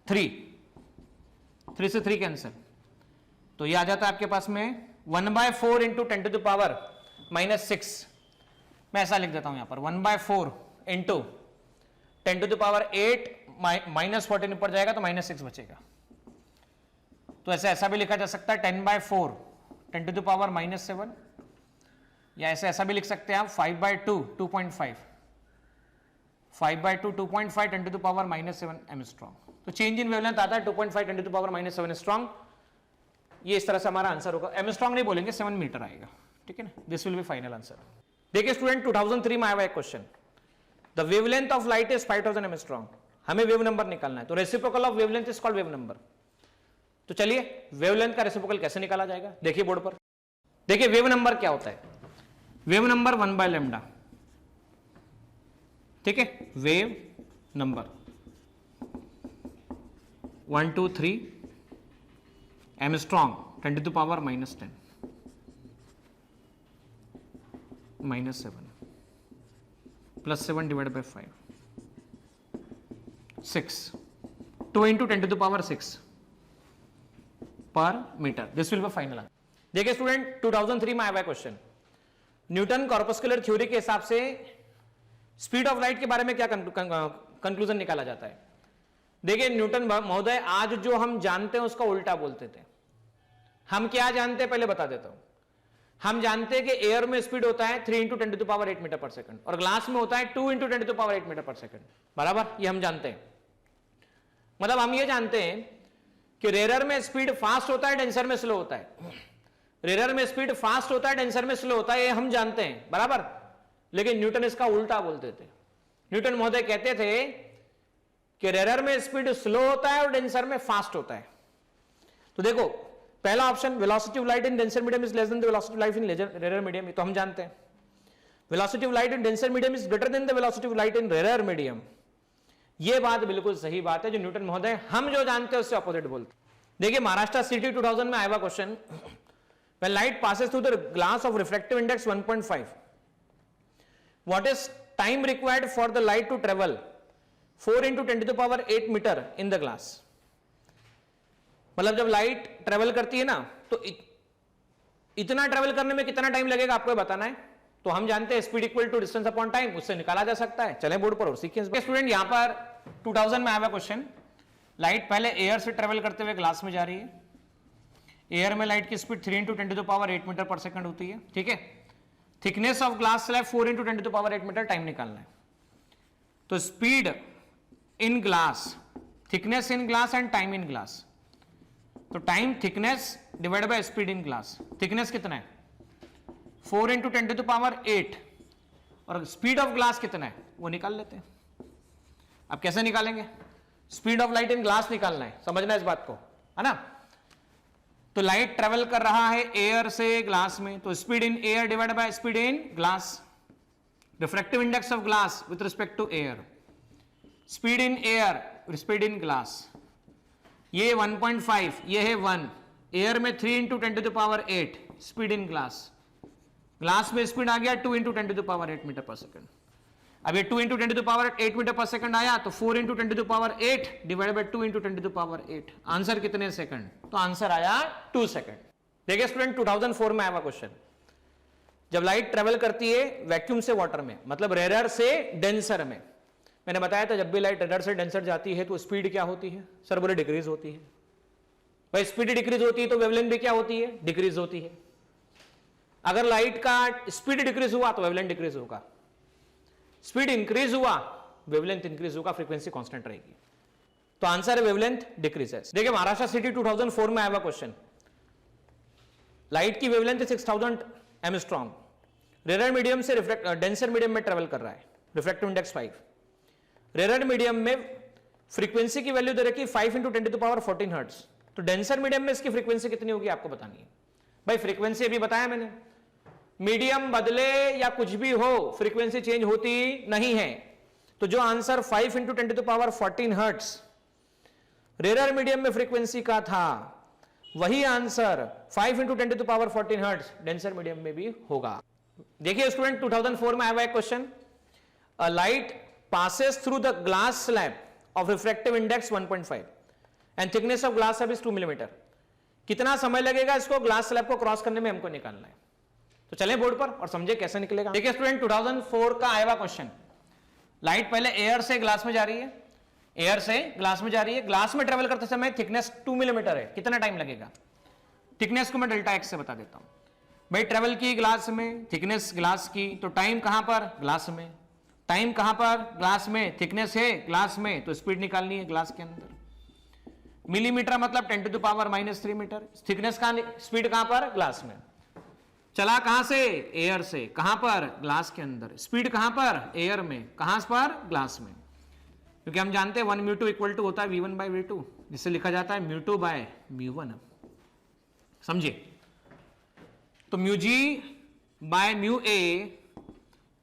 3 से 3 कैंसिल, तो ये आ जाता है आपके पास में 1/4 into 10 to the power minus 6। मैं ऐसा लिख देता हूं यहां पर 1/4 into 10 to the power 8 minus 14 ऊपर जाएगा तो माइनस 6 बचेगा। तो ऐसा भी लिखा जा सकता है 10/4 10 टू द पावर माइनस 7, या ऐसा भी लिख सकते हैं आप 5/2 2.5, 5/2 2.5 10 to the power minus 7 angstrom. तो चेंज इन वेवलेंथ आता है 2.5 10 to the power minus 7 angstrom. ये इस तरह से हमारा आंसर होगा, एंगस्ट्रॉम नहीं बोलेंगे 7 मीटर आएगा, ठीक है ना। This will be final answer. देखिए स्टूडेंट 2003 में आया हुआ एक question, the wavelength of light is 5000 angstrom, हमें वेव नंबर निकालना है, तो reciprocal of wavelength is called wave number. तो चलिए वेवलेंथ का रेसिप्रोकल कैसे निकाला जाएगा, देखिए बोर्ड पर। देखिए वेव नंबर क्या होता है, वेव नंबर 1 बाय लैम्डा, ठीक है। Wave number 1 2 3 angstrom 10 to the power minus 10 minus 7 plus 7 divide by 5 6 2 into 10 to the power 6 पर metre. This will be final answer. देखिए स्टूडेंट 2003 में आया हुआ क्वेश्चन, न्यूटन कॉर्पस्कुलर थ्योरी के हिसाब से स्पीड ऑफ लाइट के बारे में क्या कंक्लूजन निकाला जाता है। देखिए न्यूटन महोदय आज जो हम जानते हैं उसका उल्टा बोलते थे। हम क्या जानते हैं पहले बता देता हूं। हम जानते हैं कि एयर में स्पीड होता है 3 into 10 to the power 8 metre पर सेकंड, और ग्लास में होता है 2 into 10 to the power 8 metre पर सेकंड, बराबर। ये हम जानते हैं, मतलब हम ये जानते हैं कि रेयर में स्पीड फास्ट होता है, डेंसर में स्लो होता है। रेयर में स्पीड फास्ट होता है, डेंसर में स्लो होता है, ये हम जानते हैं बराबर। लेकिन न्यूटन इसका उल्टा बोलते थे। न्यूटन महोदय कहते थे कि रेयर में स्पीड स्लो होता है और डेंसर में फास्ट होता है। तो देखो पहला option, velocity of light in denser medium is less than the velocity of light in rare medium, तो हम जानते हैं। Velocity of light in denser medium is greater than the velocity of light in rare medium, ये बात बिल्कुल सही बात है जो न्यूटन महोदय हम जो जानते हैं उससे ऑपोजिट बोलते। देखिए महाराष्ट्र सिटी 2000 में आया हुआ question, when light passes through the glass of refractive index 1.5, what is time required for the light to travel 4 × 10⁸ metre in the glass. मतलब जब लाइट ट्रेवल करती है ना तो इतना ट्रेवल करने में कितना टाइम लगेगा आपको बताना है। तो हम जानते हैं speed equal to distance upon time, उससे निकाला जा सकता है। चलें बोर्ड पर और सीक्वेंस। स्टूडेंट यहां पर 2000 में आया हुआ क्वेश्चन, लाइट पहले एयर से ट्रेवल करते हुए ग्लास में जा रही है। एयर में लाइट की स्पीड 3 × 10⁸ मीटर पर सेकंड होती है, ठीक है। Thickness of glass slab 4 × 10⁸ metre, time निकालना है। तो speed in glass, thickness in glass and time in glass. तो time thickness divide by speed in glass. Thickness कितना है 4 × 10⁸, और स्पीड ऑफ ग्लास कितना है वो निकाल लेते हैं। अब कैसे निकालेंगे, speed of light in glass निकालना है, समझना है इस बात को, है ना। तो लाइट ट्रेवल कर रहा है एयर से ग्लास में, तो speed in air divide by speed in glass. Refractive index of glass with respect to air, speed in air speed in glass, ये 1.5, ये है 1, एयर में 3 × 10⁸, स्पीड इन ग्लास। ग्लास में स्पीड आ गया 2 × 10⁸ मीटर पर सेकंड। अब ये 2 × 10⁸ मीटर पर सेकंड आया, तो 4 × 10⁸ डिवाइड बाय 2 × 10⁸। आंसर कितने सेकंड, तो आंसर आया 2 सेकंड। देखिए स्टूडेंट 2004 में आया हुआ क्वेश्चन, जब लाइट ट्रेवल करती है वैक्यूम से वाटर में, मतलब रेयर से डेंसर में। मैंने बताया था जब भी लाइट रेयर से डेंसर जाती है तो स्पीड क्या होती है, सर बोले डिक्रीज होती है। भाई स्पीड डिक्रीज होती है तो वेवलेंथ भी क्या होती है, डिक्रीज होती है। अगर लाइट का स्पीड डिक्रीज हुआ तो वेवलेंथ डिक्रीज होगा, स्पीड इंक्रीज हुआ वेवलेंथ इंक्रीज होगा, फ्रीक्वेंसी कांस्टेंट रहेगी। तो आंसर है वेवलेंथ डिक्रीजेस। देखिए महाराष्ट्र सिटी 2004 में आया हुआ क्वेश्चन, लाइट की वेवलेंथ 6000 एंगस्ट्रॉम, रेयर मीडियम से डेंसर मीडियम में ट्रेवल कर रहा है, रिफ्रैक्टिव इंडेक्स 5। रेयर मीडियम में फ्रीक्वेंसी की वैल्यू दे रखी 5 × 10⁻14 हर्ट्ज। तो डेंसर मीडियम में इसकी फ्रीक्वेंसी कितनी होगी आपको बतानी है। भाई फ्रीक्वेंसी अभी बताया मैंने, मीडियम बदले या कुछ भी हो फ्रीक्वेंसी चेंज होती नहीं है। तो जो आंसर 5 × 10⁻14 हर्ट्ज रेयर मीडियम में फ्रीक्वेंसी का था, वही आंसर 5 × 10⁻14 हर्ट्ज डेंसर मीडियम में भी होगा। देखिए स्टूडेंट 2004 में आया हुआ एक question, a light passes through the glass slab of refractive index 1.5 and thickness of glass slab is 2 mm. कितना समय लगेगा इसको ग्लास स्लैब को क्रॉस करने में, हमको निकालना है। तो चलें बोर्ड पर और समझे कैसे निकलेगा। देखिए स्टूडेंट 2004 का आया हुआ क्वेश्चन, लाइट पहले एयर से ग्लास में जा रही है, एयर से ग्लास में जा रही है, ग्लास में ट्रेवल करते समय थिकनेस 2 मिलीमीटर है, कितना टाइम लगेगा। थिकनेस को मैं डेल्टा एक्स से बता देता हूं। भाई ट्रेवल की ग्लास में, थिकनेस ग्लास की, तो टाइम कहां पर, ग्लास में। टाइम कहां पर, ग्लास में। थिकनेस है ग्लास में, तो स्पीड निकालनी है ग्लास के अंदर। मिलीमीटर मतलब 10⁻³ मीटर। थिकनेस का स्पीड कहां पर, ग्लास में। चला कहां से, एयर से, कहां पर, ग्लास के अंदर। स्पीड कहां पर, एयर में, कहां पर, ग्लास में। क्योंकि हम जानते हैं 1μ2 इक्वल टू होता है v1/v2, जिससे लिखा जाता है μ2/μ1। समझिए, तो μg/μa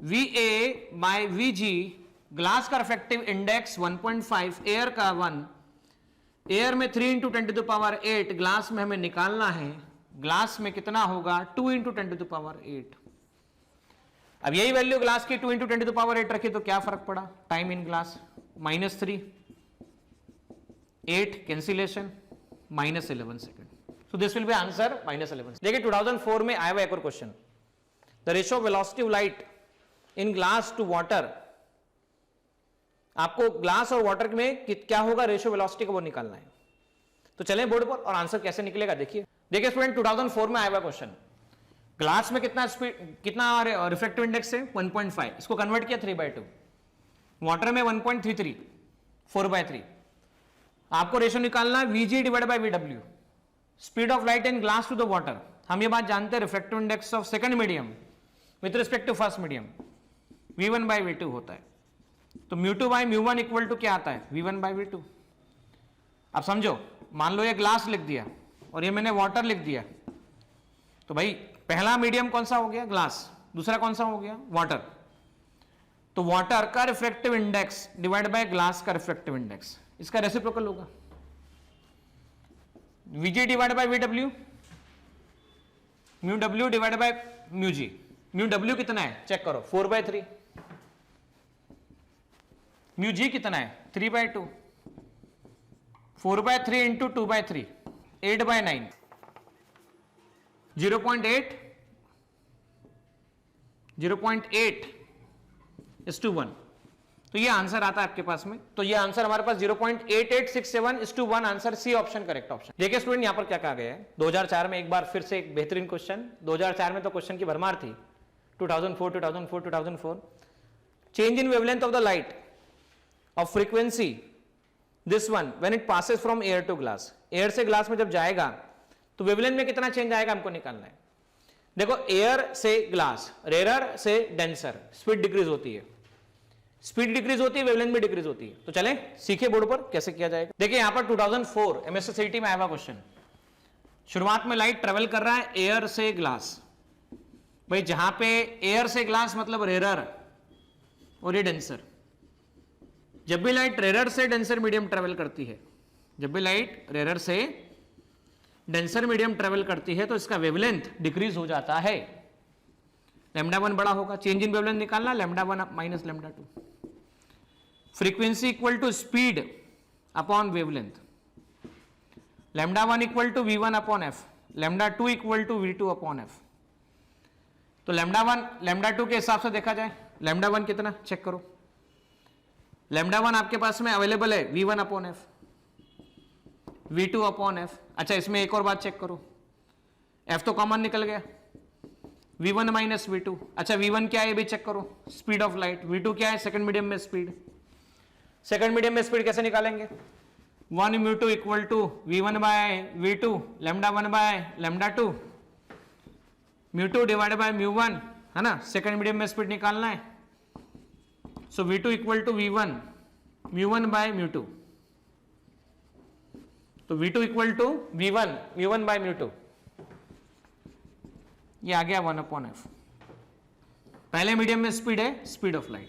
VA/VG, ग्लास का रिफ्रैक्टिव इंडेक्स 1.5, एयर का 1, एयर में 3 × 10⁸, ग्लास में हमें निकालना है। ग्लास में कितना होगा, 2 × 10⁸। अब यही वैल्यू ग्लास की 2 × 10⁸ रखी तो क्या फर्क पड़ा, time in glass -3, 8 cancellation, -11 second. So this will be answer -11। देखिए 2004 में आया हुआ एक और क्वेश्चन, the ratio of velocity of light in glass to water. आपको ग्लास और वाटर में क्या होगा रेशियो वेलोसिटी का वो निकालना है। तो चलें बोर्ड पर और आंसर कैसे निकलेगा देखिए। देखिए स्टूडेंट 2004 में आया हुआ क्वेश्चन, ग्लास में कितना स्पीड, कितना रिफ्रैक्टिव इंडेक्स है 1.5, इसको कन्वर्ट किया 3/2, वाटर में 1.33, 4/3। आपको रेशियो निकालना है VG/VW, speed of light in glass to the water हम ये बात जानते हैं refractive index of second medium with respect to first medium v1 by v2 होता है। तो μ2 बाई μ1 इक्वल टू क्या आता है, v1 बाई v2। अब समझो, मान लो ये ग्लास लिख दिया और ये मैंने वाटर लिख दिया, तो भाई पहला मीडियम कौन सा हो गया, ग्लास, दूसरा कौन सा हो गया, वाटर। तो वाटर का refractive index divide by glass का रिफ्रैक्टिव इंडेक्स, इसका रेसिप्रोकल होगा Vg divide by Vw, μw divide by μg। μw कितना है चेक करो, 4/3। μg कितना है 3/2। 4/3 इंटू 2/3 8/9 0.8 0.8:1। तो ये आंसर आता है आपके पास में। तो ये आंसर हमारे पास 0.8867:1 answer C option correct option. देखिए स्टूडेंट यहां पर क्या कहा गया है, 2004 में एक बार फिर से एक बेहतरीन क्वेश्चन, 2004 में तो क्वेश्चन की भरमार थी, 2004 change in wavelength of the light of frequency this one when it passes from air to glass. Air से ग्लास में जब जाएगा तो वेवलेंथ में कितना चेंज आएगा हमको निकालना है। देखो एयर से ग्लास, रेयर से डेंसर, स्पीड डिक्रीज होती है, स्पीड डिक्रीज होती है, वेवलेंथ में डिक्रीज होती है। तो चलें सीखे बोर्ड पर कैसे किया जाएगा। देखिए यहां पर 2004 एमएससीटी में आया हुआ क्वेश्चन, शुरुआत में लाइट ट्रेवल कर रहा है एयर से ग्लास। भाई जहां पे एयर से ग्लास मतलब रेयर और ये डेंसर। जब भी लाइट रेयर से डेंसर मीडियम ट्रेवल करती है, जब भी लाइट रेयर से डेंसर मीडियम ट्रेवल करती है तो इसका वेवलेंथ डिक्रीज हो जाता है, λ1 बड़ा होगा। चेंज इन वेवलेंथ निकालना, λ1 minus λ2। Frequency equal to speed upon wavelength, λ1 equal to v1 upon f, λ2 equal to v2 upon f। तो λ1 λ2 के हिसाब से देखा जाए, λ1 कितना चेक करो, λ1 आपके पास में अवेलेबल है v1 upon f, v2 upon f। अच्छा इसमें एक और बात चेक करो, f तो कॉमन निकल गया, v1 माइनस v2। अच्छा v1 क्या है भी चेक करो, स्पीड ऑफ लाइट। v2 क्या है सेकंड मीडियम में स्पीड। सेकंड मीडियम में स्पीड कैसे निकालेंगे, 1 μ2 equal to v1 by v2 λ1 by λ2 μ2 divide by μ1 है ना, सेकंड मीडियम में स्पीड निकालना है। So v2 equal to v1 μ1 by μ2। तो v2 equal to v1 bye μ2, ये आ गया 1 अपॉन f। पहले मीडियम में स्पीड है speed of light,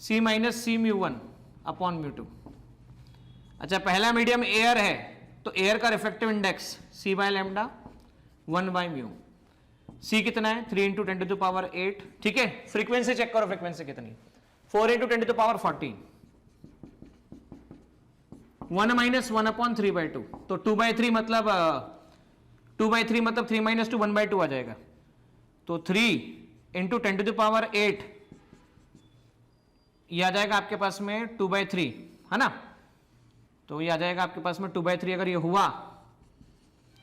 c minus C μ1 upon μ2। अच्छा पहला मीडियम एयर है तो एयर का refractive index c by lambda 1 by mu. c कितना है 3 इंटू 10 टू द पावर 8। ठीक है फ्रीक्वेंसी चेक करो, फ्रीक्वेंसी कितनी, 4 into 10 to the power 14। 1 minus 1 upon 3/2, तो 2/3 मतलब 2/3 मतलब 3 माइनस 2 1/2 आ जाएगा। तो 3 इंटू 10 टू द पावर 8 ये आ जाएगा आपके पास में 2/3 है ना। तो ये आ जाएगा आपके पास में 2/3, अगर ये हुआ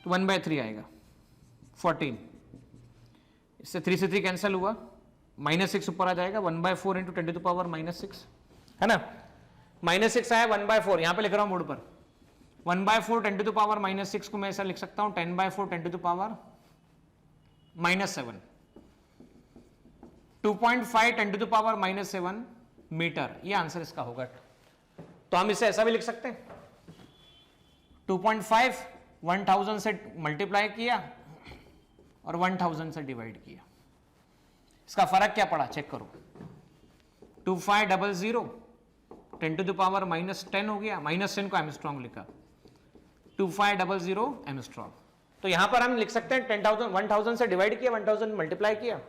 तो 1/3 आएगा 14। इससे 3 से 3 कैंसिल हुआ, -6 ऊपर आ जाएगा, 1/4 इंटू 10 टू द पावर -6 है ना। -6 आया 1/4, यहां पे लिख रहा हूं बोर्ड पर 1/4 10 टू द पावर -6 को मैं ऐसा लिख सकता हूं 10/4 10 to the power -7, 2.5 10 to the power -7 metre. ये आंसर इसका होगा। तो हम इसे ऐसा भी लिख सकते हैं 2.5 1000 से मल्टीप्लाई किया और 1000 से डिवाइड किया, इसका फर्क क्या पड़ा चेक करो, 2500 10 टू द पावर -10 हो गया, -10 को एमस्ट्रॉन्ग लिखा, 2500 एमस्ट्रॉन्ग। तो यहां पर हम लिख सकते हैं 1000 से डिवाइड किया, 1000 मल्टीप्लाई किया,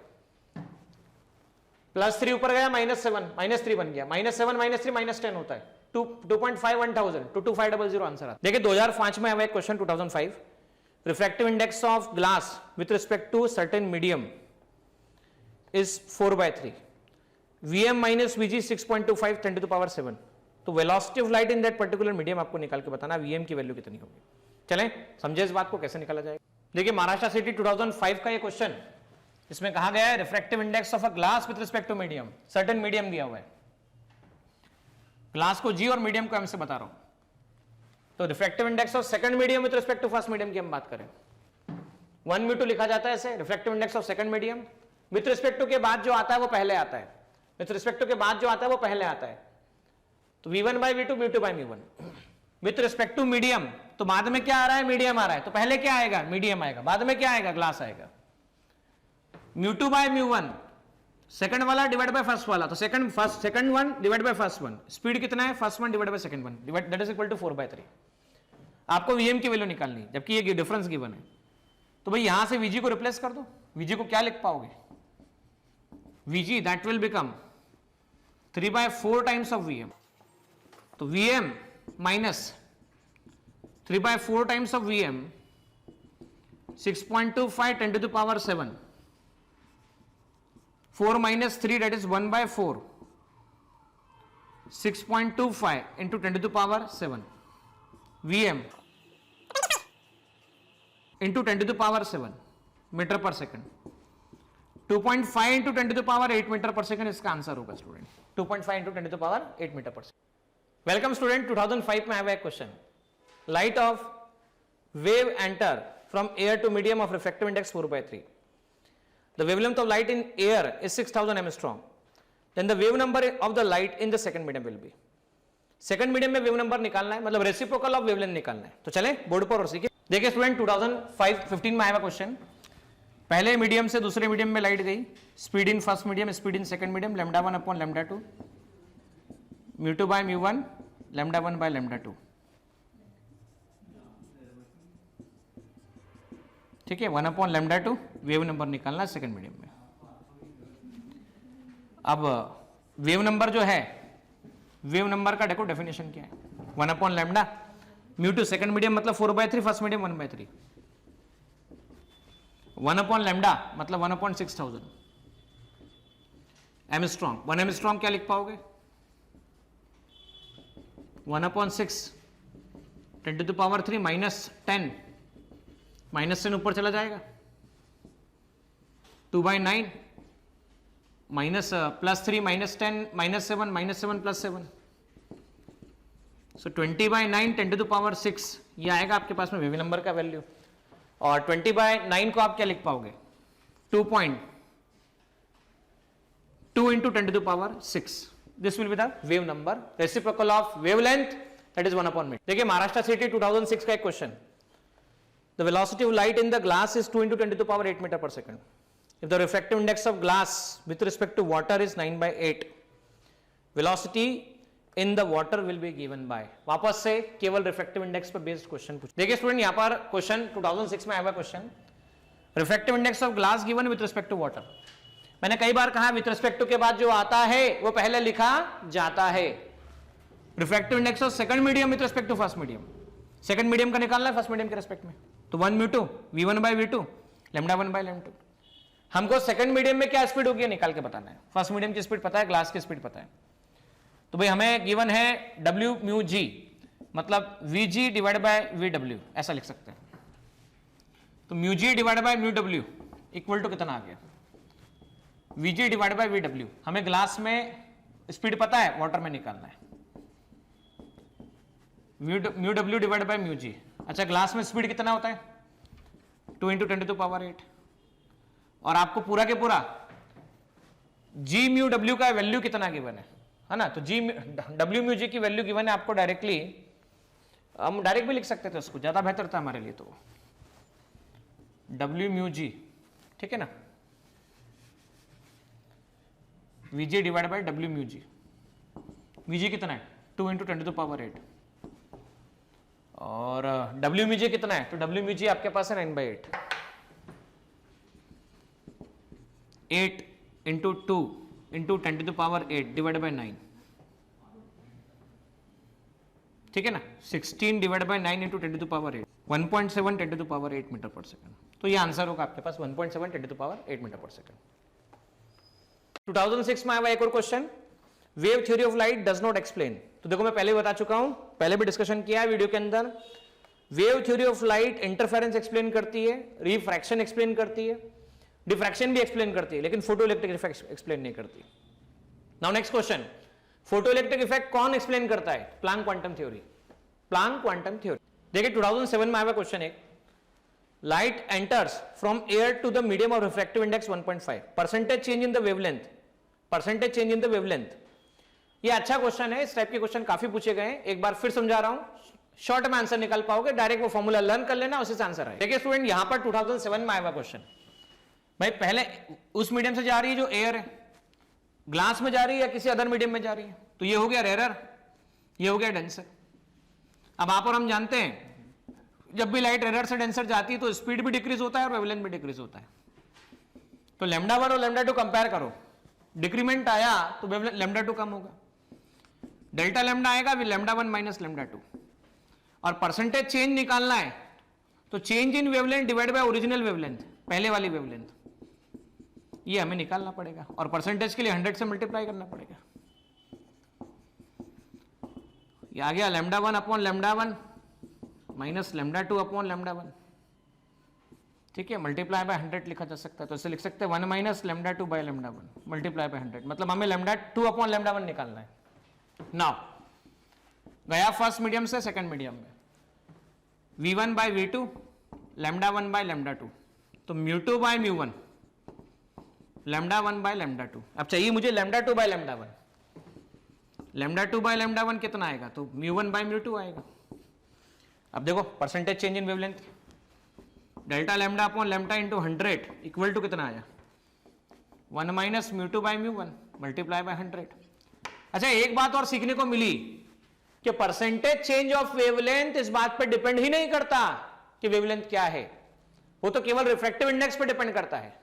+3 ऊपर गया -3 बन गया, -7 -3 -10 होता है, 2.5 1000 22500 आंसर आता है। देखिए 2005 में हमें question 2005, refractive index of glass with respect to certain medium is 4/3, Vm minus Vg 6.25 10 to the power 7। तो velocity of light in that particular medium आपको निकाल के बताना Vm की वैल्यू कितनी होगी। चलें समझे इस बात को कैसे निकाला जाएगा। देखिए महाराष्ट्र सिटी 2005 का ये क्वेश्चन, इसमें कहा गया है refractive index of a glass with respect to medium, certain medium दिया हुआ है, ग्लास को G और मीडियम को M से बता रहा हूं। तो refractive index of second medium with respect to first medium की हम बात करें 1 म्यू 2 लिखा जाता है ऐसे, refractive index of second medium. With respect to के बाद जो आता है वो पहले आता है, विथ रिस्पेक्ट टू के बाद जो आता है वो पहले आता है। तो v1 by v2, mu 2 by mu 1। With respect to medium, तो बाद में क्या आ रहा है, मीडियम आ रहा है, तो पहले क्या आएगा, मीडियम आएगा, बाद में क्या आएगा, ग्लास आएगा। म्यू 2 बाई म्यू 1, सेकंड वाला डिवाइड बाय फर्स्ट वाला, तो second one divide by first one, speed कितना है, first one divide by second one, that is equal to 4/3। आपको वीएम की वैल्यू निकालनी है, जबकि ये डिफरेंस गिवन है। तो भाई यहां से वीजी को रिप्लेस कर दो, वीजी को क्या लिख पाओगे, VG that will become 3/4 times of VM. तो VM minus 3/4 times of VM, 6.25 10 to the power 7, 4 minus 3 that is 1/4, 6.25 into 10 to the power 7 Vm into 10 to the power 7 metre पर second. 2.5 into 10 to the power 8 metre पर second इसका answer होगा student, 2.5 into 10 to the power 8 metre पर second. Welcome student, 2005 में आया एक question, light of wave enter from air to medium of refractive index 4/3। The wavelength of light in air is 6000 Armstrong. Then the wave number of the light in the second medium will be. Second medium में wave number निकालना है, मतलब reciprocal of wavelength निकालना है। तो चले board पर और सीखिए। देखिए स्टूडेंट, 2015 में आया क्वेश्चन, पहले मीडियम से दूसरे मीडियम में लाइट गई, speed in first medium, speed in second medium, λ1 upon λ2, mu 2 by mu 1, λ1 by λ2। ठीक है, 1 अपॉन λ2 वेव नंबर निकालना है सेकंड मीडियम में। अब वेव नंबर जो है, वेव नंबर का देखो डेफिनेशन क्या है, 1 upon lambda, mu 2 second medium मतलब 4/3, फर्स्ट मीडियम 1/3, 1 अपॉन लैम्डा मतलब 1 अपॉन 6000 एमस्ट्रॉन्ग। 1 एमस्ट्रॉन्ग क्या लिख पाओगे, 1 upon 6 10 to the power 3 minus 10, minus 10 ऊपर चला जाएगा, 2/9 minus +3 minus 10 minus 7 minus 7 plus 7, so 20/9 10 to the power 6 ये आएगा आपके पास में वेव नंबर का वैल्यू। और 20/9 को आप क्या लिख पाओगे, 2.2 into 10 to the power 6, this will be the wave number, reciprocal of wavelength that is 1 upon metre. देखिए महाराष्ट्र सिटी 2006 का एक question, the velocity of light in the glass is 2 into 10 to the power 8 meter per second. If the refractive index of glass with respect to water is 9/8, velocity in the water will be given by। वापस से केवल refractive index पर based question पूछ। देखिए student, यहां पर question 2006 में आया हुआ question, refractive index of glass given with respect to water. मैंने कई बार कहा विथ रिस्पेक्ट टू के बाद जो आता है वो पहले लिखा जाता है। Refractive index of second medium with respect to first medium, second medium का निकालना है फर्स्ट मीडियम के रेस्पेक्ट में, तो 1 mu 2 v1 by v2 λ1 by λ2। हमको सेकंड मीडियम में क्या स्पीड होगी निकाल के बताना है, फर्स्ट मीडियम की स्पीड पता है, ग्लास की स्पीड पता है। तो भाई हमें गिवन है w म्यू g, मतलब vg डिवाइड बाय vw, ऐसा लिख सकते हैं। तो mu g divide by mu w equal to कितना आ गया, vg डिवाइड बाय vw। हमें ग्लास में स्पीड पता है, वाटर में निकालना है, mu w divide by mu g। अच्छा, ग्लास में स्पीड कितना होता है, 2 into 10 to the power 8, और आपको पूरा के पूरा g म्यू w का वैल्यू कितना गिवन है ना, तो g w म्यू g की वैल्यू गिवन है आपको डायरेक्टली, हम डायरेक्ट भी लिख सकते थे उसको, ज्यादा बेहतर था हमारे लिए, तो w म्यू g, ठीक है ना, vg divide by w mu g। vg कितना है, 2 into 10 to the power 8, और w म्यू जी कितना है, तो w म्यू जी आपके पास है 9/8, 8 into 2 into 10 to the power 8 divide bye 9, ठीक है ना, 16 divide by 9 into 10 to the power 8, 1.7 10 to the power 8 metre पर सेकंड। तो ये आंसर होगा आपके पास 1.7 10 to the power 8 मीटर पर सेकंड। 2006 में आया एक और question, wave theory of light does not explain. तो देखो मैं पहले बता चुका हूं, पहले भी डिस्कशन किया है वीडियो के अंदर, wave theory of light interference explain करती है, रिफ्रैक्शन एक्सप्लेन करती है, डिफ्रैक्शन भी एक्सप्लेन करती है, लेकिन फोटो इलेक्ट्रिक इफेक्ट एक्सप्लेन नहीं करती। Now next question, photoelectric effect कौन एक्सप्लेन करता है, Planck quantum theory, Planck quantum theory. देखिए 2007 में आया क्वेश्चन एक, light enters from air to the medium of refractive index 1.5, percentage change in the wavelength, percentage change in the wavelength. ये अच्छा question है, इस टाइप के क्वेश्चन काफी पूछे गए हैं. एक बार फिर समझा रहा हूं, शॉर्ट में आंसर निकाल पाओगे, डायरेक्ट वो फॉर्मूला लर्न कर लेना, उसी से आंसर है. देखिए स्टूडेंट, यहां पर 2007 में आया हुआ क्वेश्चन. भाई पहले उस मीडियम से जा रही है जो एयर है, ग्लास में जा रही है या किसी अदर मीडियम में जा रही है, तो ये हो गया रेयर, ये हो गया डेंसर. अब आप और हम जानते हैं जब भी लाइट रेयर से डेंसर जाती है तो स्पीड भी डिक्रीज होता है और वेवलेंथ भी डिक्रीज होता है. तो लैम्डा 1 और लैम्डा 2 कंपेयर करो, डिक्रीमेंट आया तो लैम्डा 2 कम होगा, डेल्टा लैम्डा आएगा फिर लैम्डा 1 माइनस लैम्डा 2. और परसेंटेज चेंज निकालना है तो change in wavelength divide by original wavelength, पहले वाली वेवलेंथ, ये हमें निकालना पड़ेगा. और परसेंटेज के लिए 100 से मल्टीप्लाई करना पड़ेगा. ये आ गया lambda 1 upon lambda 1 minus lambda 2 upon lambda 1. ठीक है, मल्टीप्लाई बाय 100 लिखा जा सकता है, तो इसे लिख सकते हैं 1 minus lambda 2 by lambda 1 multiply by 100. मतलब हमें लैम्डा 2 अपॉन लैम्डा 1 निकालना है. नाउ गया फर्स्ट मीडियम से सेकंड मीडियम में, v1 by v2 lambda 1 by lambda 2, तो mu 2 by mu 1 lambda 1 by lambda 2. अब चाहिए मुझे lambda 2 by lambda 1. Lambda 2 by lambda 1 कितना आएगा, तो म्यू 1 बाय म्यू 2 आएगा. अब देखो percentage change in wavelength, delta lambda upon lambda into 100 equal to कितना आया, 1 minus mu 2 by mu 1 multiply by 100. अच्छा, एक बात और सीखने को मिली कि परसेंटेज चेंज ऑफ वेवलेंथ इस बात पे डिपेंड ही नहीं करता कि वेवलेंथ क्या है, वो तो केवल रिफ्रैक्टिव इंडेक्स पे डिपेंड करता है.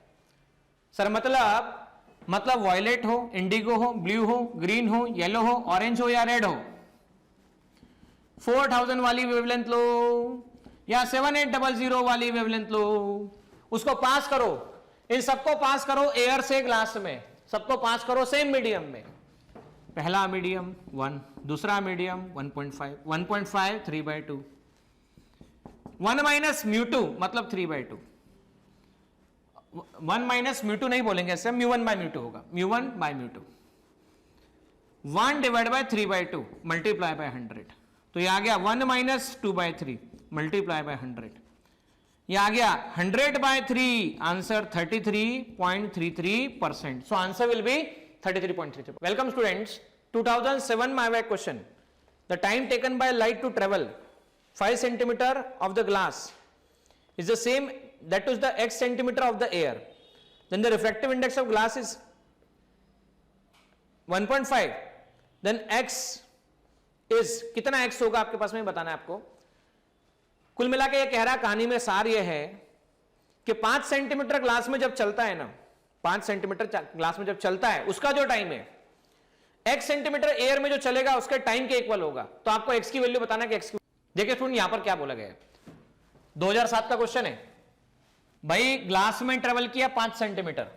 सर मतलब वॉयलेट हो, इंडिगो हो, ब्लू हो, ग्रीन हो, येलो हो, ऑरेंज हो या रेड हो, 4000 वाली वेवलेंथ लो या 7800 वाली वेवलेंथ लो, उसको पास करो, इन सबको पास करो एयर से ग्लास में, सबको पास करो सेम मीडियम में. पहला मीडियम 1, दूसरा मीडियम 1.5, 1.5 3/2, 1 माइनस म्यू 2 मतलब 3/2, 1 माइनस म्यू 2 नहीं बोलेंगे ऐसे, म्यू 1 बाय म्यू 2 होगा, mu 1 by mu 2, 1 divide by 3/2 multiply by 100. तो ये आ गया 1 माइनस 2/3 मल्टीप्लाई बाय 100. ये आ गया 100 by 3, answer 33.33%. So answer will be 33.33. Welcome students. 2007 में आया क्वेश्चन. The time taken by light to travel 5 centimeter of the glass is the same that is the x centimeter of the air. Then the refractive index of glass is 1.5. Then x is कितना x होगा आपके पास में बताना है आपको. कुल मिला के ये कह रहा, कहानी में सार ये है कि 5 सेंटीमीटर ग्लास में जब चलता है ना, 5 सेंटीमीटर ग्लास में जब चलता है, उसका जो टाइम है x सेंटीमीटर एयर में जो चलेगा उसके टाइम के इक्वल होगा. तो आपको x की वैल्यू बताना कि x की. देखिए स्टूडेंट, यहां पर क्या बोला गया है, 2007 का क्वेश्चन है. भाई ग्लास में ट्रेवल किया 5 सेंटीमीटर,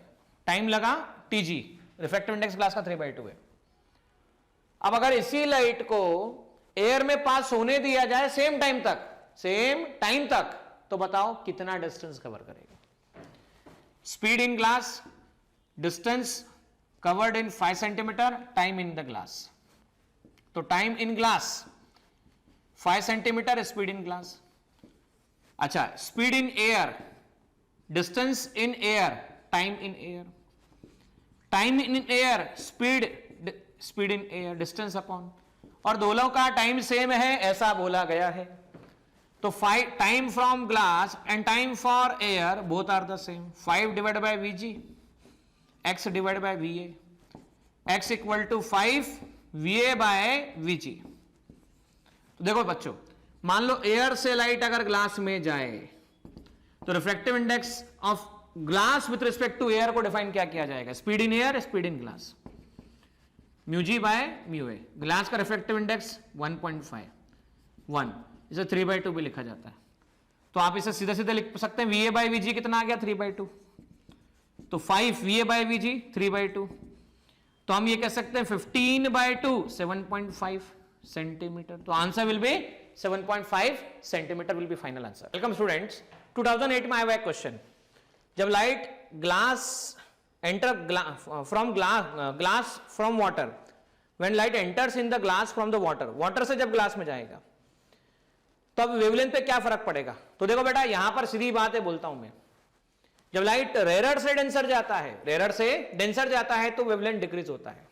टाइम लगा tg, रिफ्रैक्टिव इंडेक्स ग्लास का 3/2 है. अब अगर इसी लाइट को एयर में पास होने दिया जाए सेम टाइम तक, तो बताओ कितना डिस्टेंस कवर करेगा. Speed in glass, distance covered in 5 centimetre, time in the glass. तो time in glass 5 centimetre, speed in glass. अच्छा, speed in air, distance in air, time in air. Time in air, speed in air, distance upon, और दोनों का time same है ऐसा बोला गया है. तो time from glass and time for air both are the same. 5 divide by VG, x divide by VA, x equal to 5 VA by VG. तो देखो बच्चों, मान लो एयर से लाइट अगर ग्लास में जाए तो refractive index of glass with respect to air को डिफाइन क्या किया जाएगा, speed in air, speed in glass, mu G by mu A. Glass का रिफ्रैक्टिव इंडेक्स 1.5, इसे 3/2 भी लिखा जाता है. तो आप इसे सीधा सीधा लिख सकते हैं, वीए बाय वीजी कितना आ गया 3/2. तो 5 वीए बाय वीजी 3/2, तो हम ये कह सकते हैं 15/2 7.5 सेंटीमीटर. तो answer will B 7.5 centimetre will be final answer. Welcome students. 2008 में आया हुआ क्वेश्चन. जब light glass enter from glass from water, when light enters in the glass from the water से जब ग्लास में जाएगा तो अब वेवलेंथ पे क्या फर्क पड़ेगा? तो देखो बेटा, यहां पर सीधी बात है, बोलता हूं मैं, जब लाइट रेयर से डेंसर जाता है, रेयर से डेंसर जाता है तो वेवलेंथ डिक्रीज होता है।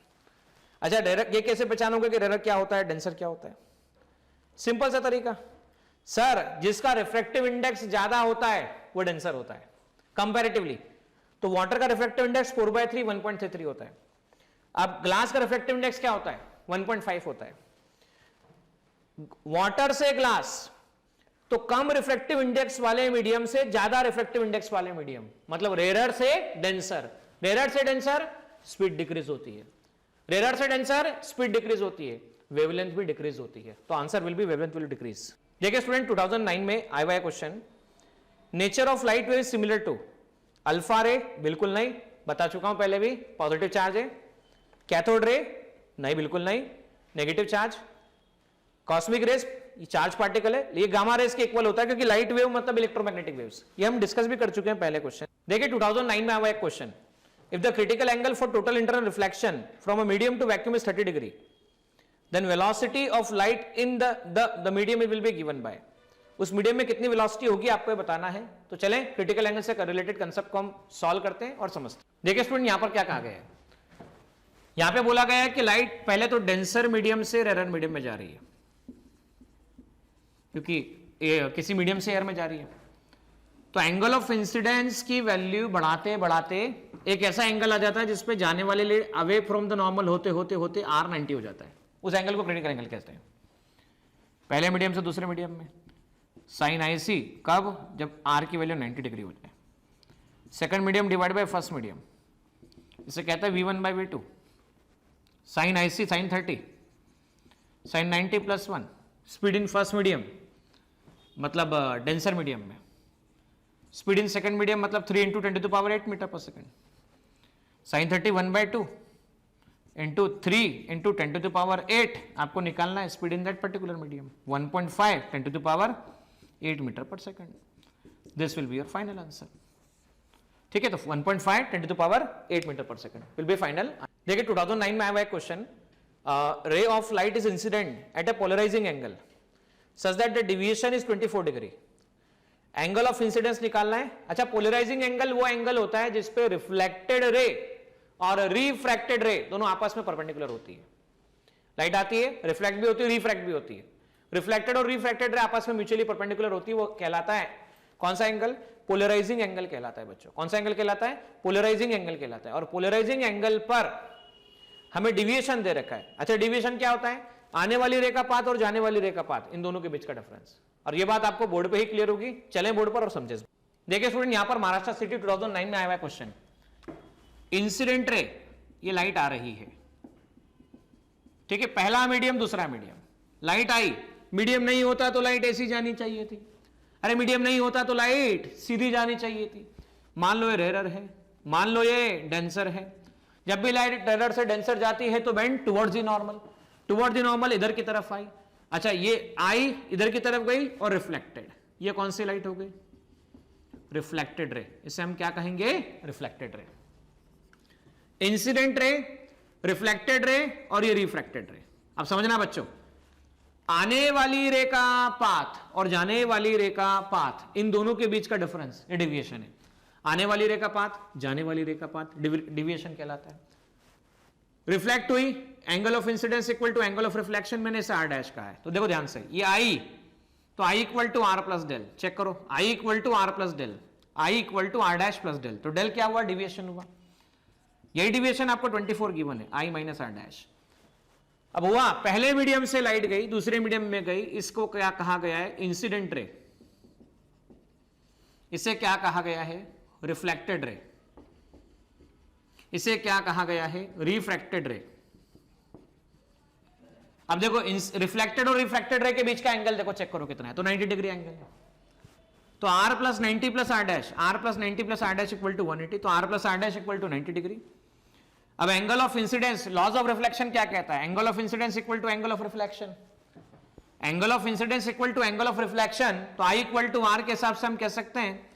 अच्छा, रेयर ये कैसे पहचानोगे कि रेयर क्या होता है, डेंसर क्या होता है? सिंपल सा तरीका, सर जिसका रिफ्रैक्टिव इंडेक्स ज्यादा होता है वो डेंसर होता है कंपैरेटिवली। तो वाटर का रिफ्रैक्टिव इंडेक्स 4/3 1.33 होता है। अब ग्लास का रिफ्रैक्टिव इंडेक्स क्या होता है? 1.5 होता है। वाटर से ग्लास तो कम रिफ्रैक्टिव इंडेक्स वाले मीडियम से ज्यादा रिफ्रैक्टिव इंडेक्स वाले मीडियम, मतलब रेयर से डेंसर। रेयर से डेंसर स्पीड डिक्रीज होती है, रेयर से डेंसर स्पीड डिक्रीज होती है, वेवलेंथ भी डिक्रीज होती है। तो answer will be wavelength will decrease. देखिए स्टूडेंट, 2009 में आया हुआ है question, nature of light wave similar to alpha ray, बिल्कुल नहीं, बता चुका हूं पहले भी, पॉजिटिव चार्ज है। कैथोड रे, नहीं बिल्कुल नहीं, नेगेटिव चार्ज। कॉस्मिक रेस, ये चार्ज पार्टिकल है, ये गामा रेस के इक्वल होता है क्योंकि लाइट वेव मतलब इलेक्ट्रोमैग्नेटिक वेव्स, ये हम डिस्कस भी कर चुके हैं पहले क्वेश्चन। देखिए 2009 में आया हुआ एक question, if the critical angle for total internal reflection from a medium to vacuum is 30 degree, then velocity of light in the medium will be given by, उस मीडियम में कितनी वेलोसिटी होगी आपको ये बताना है। तो चलें क्रिटिकल एंगल से रिलेटेड कंसेप्ट को हम सॉल्व करते हैं और समझते हैं। देखिए स्टूडेंट, यहां पर क्या कहा गया है, यहां पे बोला गया है कि लाइट पहले तो डेंसर मीडियम से रेयर मीडियम में जा रही है, क्योंकि किसी मीडियम से एयर में जा रही है। तो एंगल ऑफ इंसिडेंस की वैल्यू बढ़ाते बढ़ाते एक ऐसा एंगल आ जाता है जिसपे जाने वाले लिए अवे फ्रॉम द नॉर्मल होते होते होते R90 हो जाता है, उस एंगल को क्रिटिकल एंगल कहते हैं। पहले मीडियम से दूसरे मीडियम में साइन IC कब? जब R की वैल्यू 90 डिग्री हो जाए। Second medium divide by first medium, इसे कहता है V1/V2। Sine IC sine 30, sine 90 + 1, speed in first medium मतलब डेंसर मीडियम में, स्पीड इन सेकंड मीडियम मतलब 3 × 10⁸ मीटर/सेकंड। साइन 30 1/2 इंटू 3 × 10⁸ आपको निकालना है speed in that particular medium, 1.5 10⁸ metre per second. This will be your final answer. ठीक है, तो 1.5 10⁸ मीटर/सेकंड विल बी फाइनल। देखिए 2009 में आया हुआ एक question, ray of light is incident at a polarizing angle such that the deviation is 24 degree. Angle of incidence निकालना है। अच्छा, पोलराइजिंग एंगल वो एंगल होता है जिसपे रिफ्लेक्टेड रे और रिफ्रैक्टेड रे दोनों आपस में परपेंडिकुलर होती है। लाइट आती है, रिफ्लेक्ट भी होती है, रिफ्रैक्ट भी होती है। रिफ्लेक्टेड और रिफ्रैक्टेड रे आपस में म्यूचुअली परपेंडिकुलर होती है, वो कहलाता है कौन सा एंगल? पोलराइजिंग एंगल कहलाता है बच्चों। कौन सा एंगल कहलाता है? पोलराइजिंग एंगल कहलाता है। और पोलराइजिंग एंगल पर हमें डिविएशन दे रखा है। अच्छा, डिविएशन क्या होता है? आने वाली रे का पाथ और जाने वाली रे का पाथ, इन दोनों के बीच का डिफरेंस। और ये बात आपको बोर्ड पे ही क्लियर होगी। चलें बोर्ड पर और समझे। देखिए स्टूडेंट, यहां पर महाराष्ट्र सिटी 2009 में आया हुआ क्वेश्चन, इंसिडेंट रे, ये लाइट आ रही है, ठीक है, पहला मीडियम दूसरा मीडियम, लाइट आई, मीडियम नहीं होता तो लाइट ऐसी जानी चाहिए थी, अरे मीडियम नहीं होता तो लाइट सीधी जानी चाहिए थी। मान लो ये रेयर है, मान लो ये डेंसर है। जब भी लाइट रेयर से डेंसर जाती है तो bend towards the normal, towards the normal इधर की तरफ आई। अच्छा, ये आई इधर की तरफ गई और रिफ्लेक्टेड, ये कौन सी लाइट हो गई? Reflected ray. इसे हम क्या कहेंगे? Reflected ray. Incident ray, reflected ray और ये रिफ्रैक्टेड रे। अब समझना बच्चों, आने वाली रे का पाथ और जाने वाली रे का पाथ, इन दोनों के बीच का डिफरेंस ये डेविएशन है। आने वाली रे का पाथ, जाने वाली रे का पाथ, डेविएशन कहलाता है। रिफ्लेक्ट हुई, angle of incidence equal to angle of reflection, मैंने इसे R डैश कहा है। तो देखो ध्यान से, ये आई तो I equal to R plus del, check करो, I equal to R plus del, I equal to R dash plus del. तो डेल क्या हुआ? डिविएशन हुआ। यही डिविएशन आपको 24 गिवन है, I माइनस R डैश। अब हुआ, पहले मीडियम से लाइट गई दूसरे मीडियम में गई, इसको क्या कहा गया है? Incident ray. इसे क्या कहा गया है? Reflected ray. इसे क्या कहा गया है? रिफ्रैक्टेड रे। अब देखो, रिफ्लेक्टेड और रिफ्रैक्टेड रे के बीच का एंगल देखो, चेक करो कितना है, तो 90 डिग्री एंगल है। तो R plus 90 plus R dash, R plus 90 plus R dash equal to 180, तो R plus R dash equal to 90 degree. अब angle of incidence, laws of reflection क्या कहता है? Angle of incidence equal to angle of reflection. Angle of incidence equal to angle of reflection, तो I equal to R के हिसाब से हम कह सकते हैं,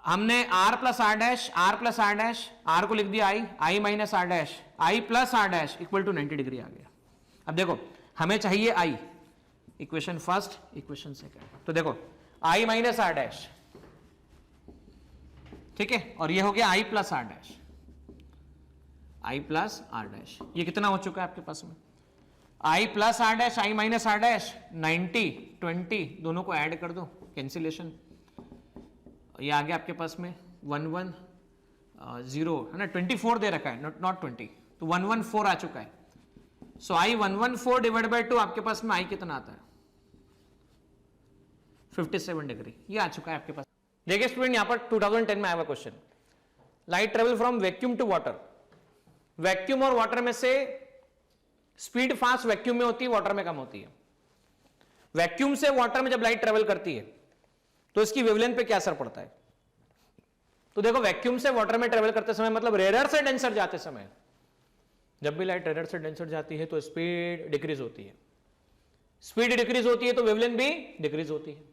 हमने R plus R dash, R plus R dash, R को लिख दिया I minus R dash, I plus R dash equal to 90 degree आ गया। अब देखो, हमें चाहिए I, equation first, equation second. तो देखो i माइनस आर डैश, ठीक है, और ये हो गया i plus R dash, i plus R dash. ये कितना हो चुका है आपके पास में? i plus R dash, i minus R dash, 90 20 दोनों को ऐड कर दो, कैंसिलेशन। ये आ गया आपके पास में 1 1 0 है ना, 24 दे रखा है, नॉट 20, तो 114 आ चुका है। सो i 114 डिवाइड बाई 2 आपके पास में i कितना आता है? 57 डिग्री। ये आ चुका है आपके पास। देखिए स्टूडेंट, यहां पर 2010 में आया हुआ question, light travel from vacuum to water. Vacuum और वाटर में से स्पीड फास्ट वैक्यूम में होती है, वाटर में कम होती है। वैक्यूम से वाटर में जब लाइट ट्रेवल करती है तो इसकी वेवलेंथ पे क्या असर पड़ता है? तो देखो वैक्यूम से वाटर में ट्रेवल करते समय, मतलब रेयर से डेंसर जाते समय, जब भी लाइट रेयर से डेंसर जाती है तो स्पीड डिक्रीज होती है। स्पीड डिक्रीज होती है तो वेवलेंथ भी डिक्रीज होती है।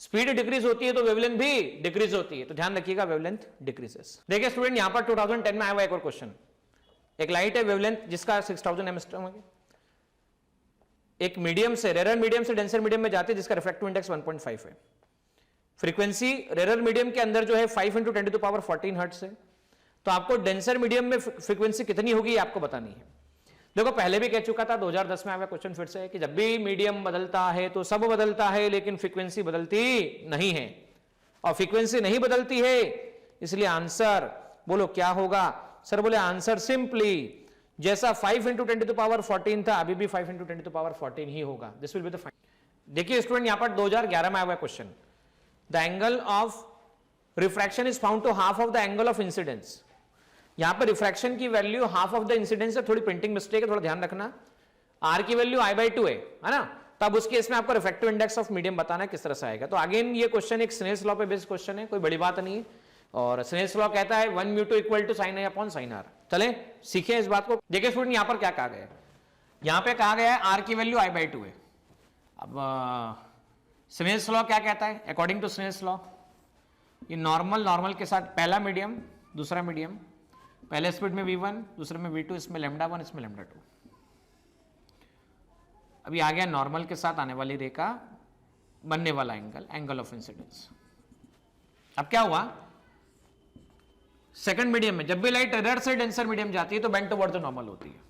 स्पीड डिक्रीज होती है तो वेवलेंथ भी डिक्रीज होती है। तो ध्यान रखिएगा, वेवलेंथ डिक्रीजेस। देखिए स्टूडेंट, यहां पर 2010 में आया हुआ एक और क्वेश्चन। एक लाइट है, वेवलेंथ जिसका 6000 एंगस्ट्रॉम है, एक मीडियम से, रेयर मीडियम से डेंसर मीडियम में जाती है, जिसका रिफ्रैक्टिव इंडेक्स 1.5 है। फ्रीक्वेंसी रेयर मीडियम के अंदर जो है 5 × 10⁻14 हर्ट्ज है। तो आपको डेंसर मीडियम में फ्रीक्वेंसी कितनी होगी आपको बतानी है। देखो पहले भी कह चुका था, 2010 में आया क्वेश्चन फिर से है कि जब भी मीडियम बदलता है तो सब बदलता है, लेकिन फ्रीक्वेंसी बदलती नहीं है। और फ्रीक्वेंसी नहीं बदलती है, इसलिए आंसर बोलो क्या होगा? सर बोले आंसर सिंपली जैसा 5 × 10⁻14 था, अभी भी 5 × 10⁻14 ही होगा। This will be the final. देखिए स्टूडेंट, यहां पर 2011 में आया हुआ question, the angle of refraction is found to half of the angle of incidence. यहां पर रिफ्रैक्शन की value half of the incidence है, थोड़ी प्रिंटिंग मिस्टेक है, थोड़ा ध्यान रखना। आर की वैल्यू i/2 है ना, तब उस केस में आपको रिफ्रैक्टिव इंडेक्स ऑफ मीडियम बताना है किस तरह से आएगा। तो अगेन ये क्वेश्चन एक स्नेल्स लॉ पे बेस्ड क्वेश्चन है, कोई बड़ी बात नहीं है। और स्नेल्स लॉ कहता है 1μ2 = sin i / sin r। चले सीखे इस बात को। देखिए स्टूडेंट, यहां पर क्या कहा गया है? यहां पे कहा गया है आर की वैल्यू i/2 है। अब स्नेल्स लॉ क्या कहता है? अकॉर्डिंग टू स्नेल्स लॉ, ये नॉर्मल के साथ पहला मीडियम, दूसरा मीडियम, पहले स्पीड में v1, दूसरे में v2, इसमें λ1, इसमें λ2। अभी आ गया नॉर्मल के साथ आने वाली रेखा, बनने वाला एंगल, एंगल ऑफ इंसिडेंस। अब क्या हुआ? सेकंड मीडियम में जब भी लाइट रेयर से डेंसर मीडियम जाती है तो बेंड टुवर्ड द नॉर्मल होती है।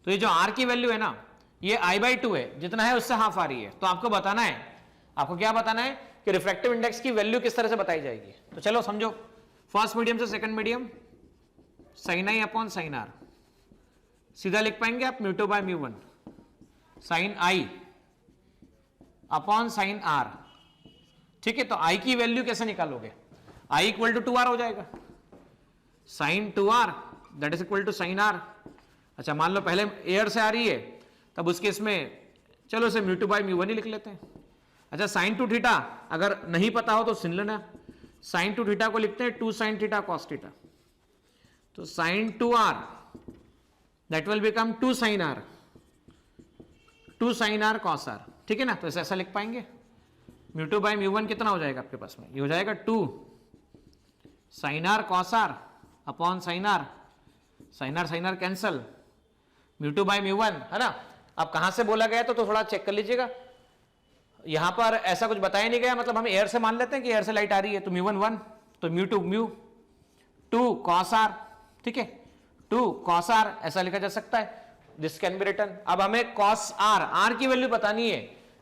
तो ये जो r की वैल्यू है ना, ये i/2 है, जितना है उससे हाफ आ रही है। तो आपको बताना है, आपको क्या बताना है कि रिफ्रैक्टिव इंडेक्स की वैल्यू किस तरह से बताई जाएगी। तो चलो समझो, फर्स्ट मीडियम से second medium, sin i / sin r, सीधा लिख पाएंगे आप μ2/μ1 sin i / sin r। ठीक है, तो i की वैल्यू कैसे निकालोगे? i = 2r हो जाएगा, sin 2r that is equal to sin r। अच्छा मान लो पहले एयर से आ रही है, तब उस केस में चलो इसे μ2/μ1 ही लिख लेते हैं। अच्छा sin 2 थीटा अगर नहीं पता हो तो सुन लेना, sin 2 थीटा को लिखते हैं 2 sin थीटा cos थीटा। तो sin 2r that will become 2 sin r, 2 sin r cos r। ठीक है ना, तो ऐसा लिख पाएंगे। μ2/μ1 कितना हो जाएगा आपके पास में? ये हो जाएगा 2 sin r cos r upon sin r cancel, μ2/μ1 है ना। अब कहां से बोला गया तो थोड़ा चेक कर लीजिएगा। यहां पर ऐसा कुछ बताया नहीं गया, मतलब हम एयर से मान लेते हैं कि एयर से लाइट आ रही है, तो μ1 1, तो μ2 2 cos r। ठीक है, 2 cos r ऐसा लिखा जा सकता है, दिस कैन बी रिटन। अब हमें cos r की वैल्यू बतानी है,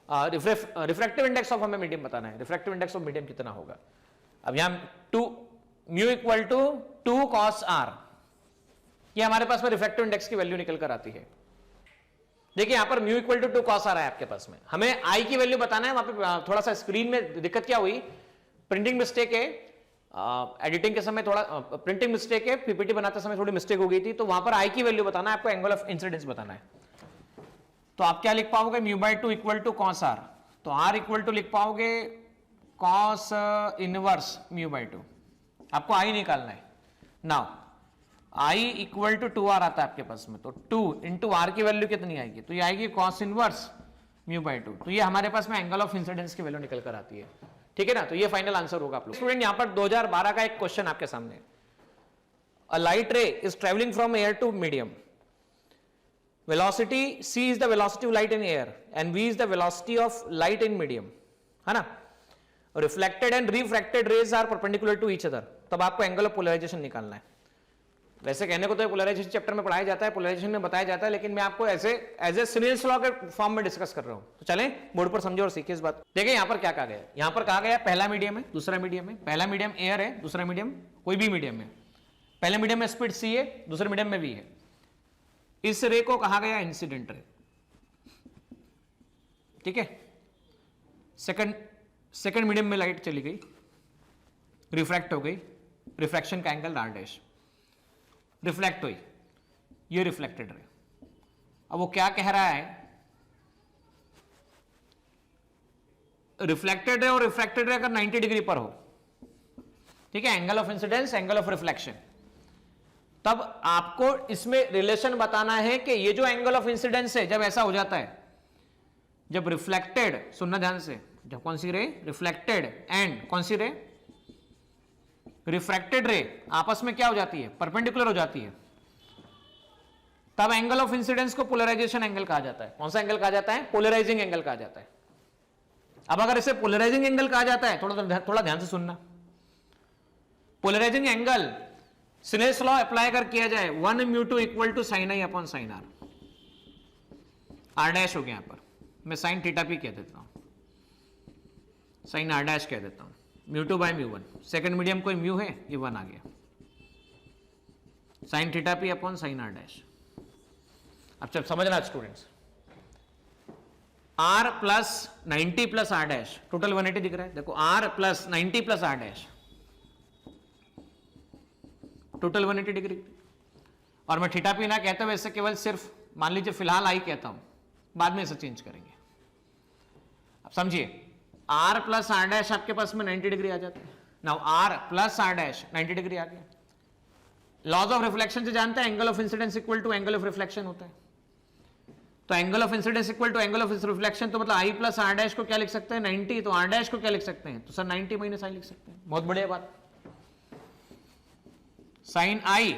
रिफ्रैक्टिव इंडेक्स ऑफ हमें मीडियम बताना है, रिफ्रैक्टिव इंडेक्स ऑफ मीडियम कितना होगा। अब यहां μ = 2 cos r, ये हमारे पास में रिफ्रैक्टिव इंडेक्स की वैल्यू निकल कर आती है। देखिए यहां पर μ = 2 cos r है आपके पास में, हमें i की वैल्यू बताना है। वहां पे थोड़ा सा स्क्रीन में दिक्कत क्या हुई, प्रिंटिंग मिस्टेक है, एडिटिंग के समय थोड़ा प्रिंटिंग मिस्टेक है, पीपीटी बनाते समय थोड़ी मिस्टेक हो गई थी, तो वहां पर i की वैल्यू बताना है आपको, एंगल ऑफ इंसिडेंस बताना है। तो आप क्या लिख पाओगे? μ/2 = cos r, तो r = लिख पाओगे cos इनवर्स μ/2। आपको i निकालना है। नाउ i = 2r आता है आपके पास में, तो 2 × r की वैल्यू कितनी आएगी? तो ये आएगी cos इनवर्स μ/2। तो ये हमारे पास में एंगल ऑफ इंसिडेंस की वैल्यू निकल कर आती है। ठीक है ना, तो ये फाइनल आंसर होगा आप लोग। स्टूडेंट यहां पर 2012 का एक क्वेश्चन आपके सामने, a light ray is travelling from air to medium, velocity c is the velocity of light in air and v is the velocity of light in medium, है ना। Reflected and refracted rays are perpendicular to each other, तब आपको angle of polarisation निकालना है। वैसे कहने को तो पोलराइजेशन चैप्टर में पढ़ाया जाता है, पोलराइजेशन में बताया जाता है, लेकिन मैं आपको ऐसे एज ए स्नेल्स लॉ के फॉर्म में डिस्कस कर रहा हूं। तो चलें बोर्ड पर समझो और सीखिए इस बात। देखिए यहां पर क्या कहा गया, यहां पर कहा गया पहला मीडियम है, दूसरा मीडियम है। पहला मीडियम एयर है, दूसरा मीडियम कोई भी मीडियम है। पहले मीडियम में स्पीड c है, दूसरे मीडियम में v है। इस रे को कहा गया इंसिडेंट रे, ठीक है। सेकंड मीडियम में लाइट चली गई, रिफ्रैक्ट हो गई, रिफ्रैक्शन का एंगल r डैश, रिफ्लेक्ट हुई, ये रिफ्लेक्टेड रे। अब वो क्या कह रहा है, रिफ्लेक्टेड रे और रिफ्रैक्टेड रे अगर 90 डिग्री पर हो, ठीक है, angle of incidence, angle of reflection, तब आपको इसमें रिलेशन बताना है कि ये जो एंगल ऑफ इंसिडेंस है, जब ऐसा हो जाता है, जब रिफ्लेक्टेड, सुनना ध्यान से, जब कौन सी रे, रिफ्लेक्टेड एंड कौन सी रे, रिफ्रैक्टेड रे आपस में क्या हो जाती है, परपेंडिकुलर हो जाती है, तब एंगल ऑफ इंसिडेंस को पोलराइजेशन एंगल कहा जाता है। कौन सा एंगल कहा जाता है, पोलराइजिंग एंगल कहा जाता है। अब अगर इसे पोलराइजिंग एंगल कहा जाता है, थोड़ा ध्यान से सुनना, polarizing angle Snell's law apply कर किया जाए, 1 μ2 equal to sine I upon sine R, R dash हो गया, यहां पर मैं साइन थीटा पी कह देता हूं, साइन आर डैश कह देता हूं, μ2 बाय μ1, सेकंड मीडियम कोई म्यू है, ये 1 आ गया, sine theta P upon sine R dash. अब जब समझना students, r plus 90 plus R dash, total 180 दिख रहा है, देखो r plus 90 plus R dash, total 180 degree. और मैं थीटा पी ना कहता हूं, वैसे केवल सिर्फ मान लीजिए फिलहाल आई कहता हूं, बाद में इसे चेंज करेंगे। अब समझिए, r प्लस आर डैश आपके पास में 90 डिग्री आ जाता है। Now r plus R dash 90 degree आ गया। लॉज ऑफ रिफ्लेक्शन से जानते हैं, angle of incidence equal to angle of reflection होता है। तो angle of incidence equal to angle of reflection, तो मतलब i प्लस आर डैश को क्या लिख सकते हैं, 90, तो r डैश को क्या लिख सकते हैं, तो सर 90 माइनस आई लिख सकते हैं। बहुत बढ़िया बात, साइन आई,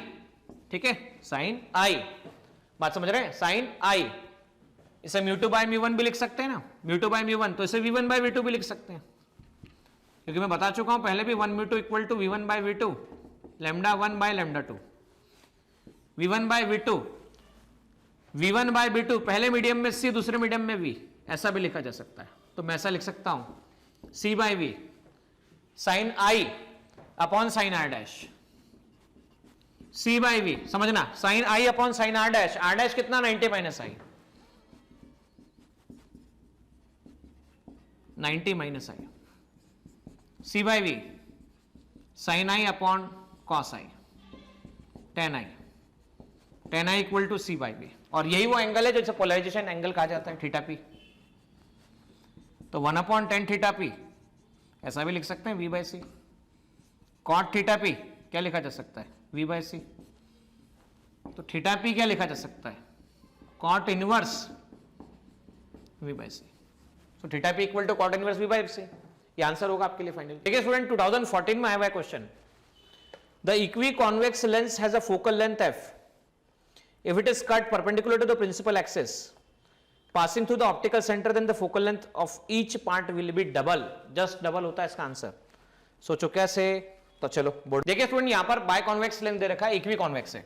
ठीक है, साइन आई, बात समझ रहे हैं, साइन आई, इसे μ2 बाय μ1 भी लिख सकते हैं ना, μ2 बाय μ1, तो इसे v1 बाय v2 भी लिख सकते हैं, क्योंकि मैं बता चुका हूं पहले भी 1 μ2 equal to v1 by v2, lambda 1 by lambda 2, v1 by v2, v1 by v2, पहले मीडियम में c, दूसरे मीडियम में v, ऐसा भी लिखा जा सकता है। तो मैं ऐसा लिख सकता हूं, c by v, sine I upon sine R dash, c by v, समझना, साइन आई upon sine R dash, R dash कितना, 90 minus I, 90 minus I, c by v, sine I upon cos I, tan I, tan I equal to c by v। और यही वो angle है जो polarisation angle कहा जाता है, theta p। तो 1 अपॉन टेन थीटा p, ऐसा भी लिख सकते हैं v by c। Cot theta p क्या लिखा जा सकता है, v बाय c। तो थीटा p क्या लिखा जा सकता है, cot inverse v by c। तो theta p equal to cot inverse v by c, ये आंसर होगा आपके लिए फाइनल। ठीक है स्टूडेंट, 2014 में आया हुआ question, the equi convex lens has a focal length f if it is cut perpendicular to the principal axis passing through the optical center, then the focal length of each part will be double, just double होता है इसका answer. सोचो कैसे, तो चलो board देखिए student, यहां पर बाय कॉन्वेक्स लेंस दे रखा है, इक्वी कॉन्वेक्स है,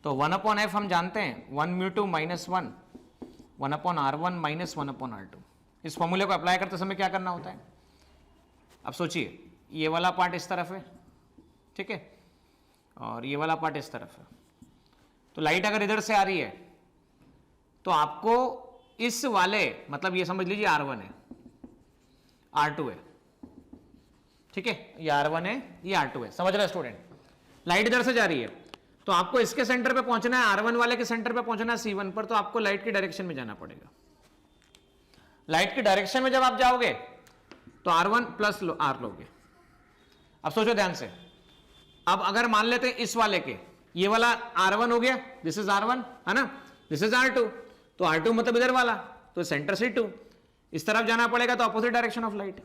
तो 1 अपॉन f हम जानते हैं, 1 μ2 minus 1, 1 upon r1 minus 1 upon r2। इस फॉर्मूले को अप्लाई करते समय क्या करना होता है, अब सोचिए, ये वाला पार्ट इस तरफ है, ठीक है, और ये वाला पार्ट इस तरफ है, तो लाइट अगर इधर से आ रही है तो आपको इस वाले, मतलब ये समझ लीजिए R1 है, R2 है, ठीक है, ये R1 है, ये R2 है, समझ रहे स्टूडेंट। लाइट इधर से जा रही है तो आपको इसके सेंटर पे पहुंचना है, R1 वाले के सेंटर पे पहुंचना है C1 पर, तो आपको लाइट की डायरेक्शन में जाना पड़ेगा। लाइट की डायरेक्शन में जब आप जाओगे तो R1 प्लस R लोगे। अब सोचो ध्यान से, अब अगर मान लेते हैं इस वाले के, ये वाला R1 हो गया, दिस इज R1 है ना, दिस इज R2, तो R2 मतलब इधर वाला, तो सेंटर C2, इस तरफ जाना पड़ेगा, तो अपोजिट डायरेक्शन ऑफ लाइट,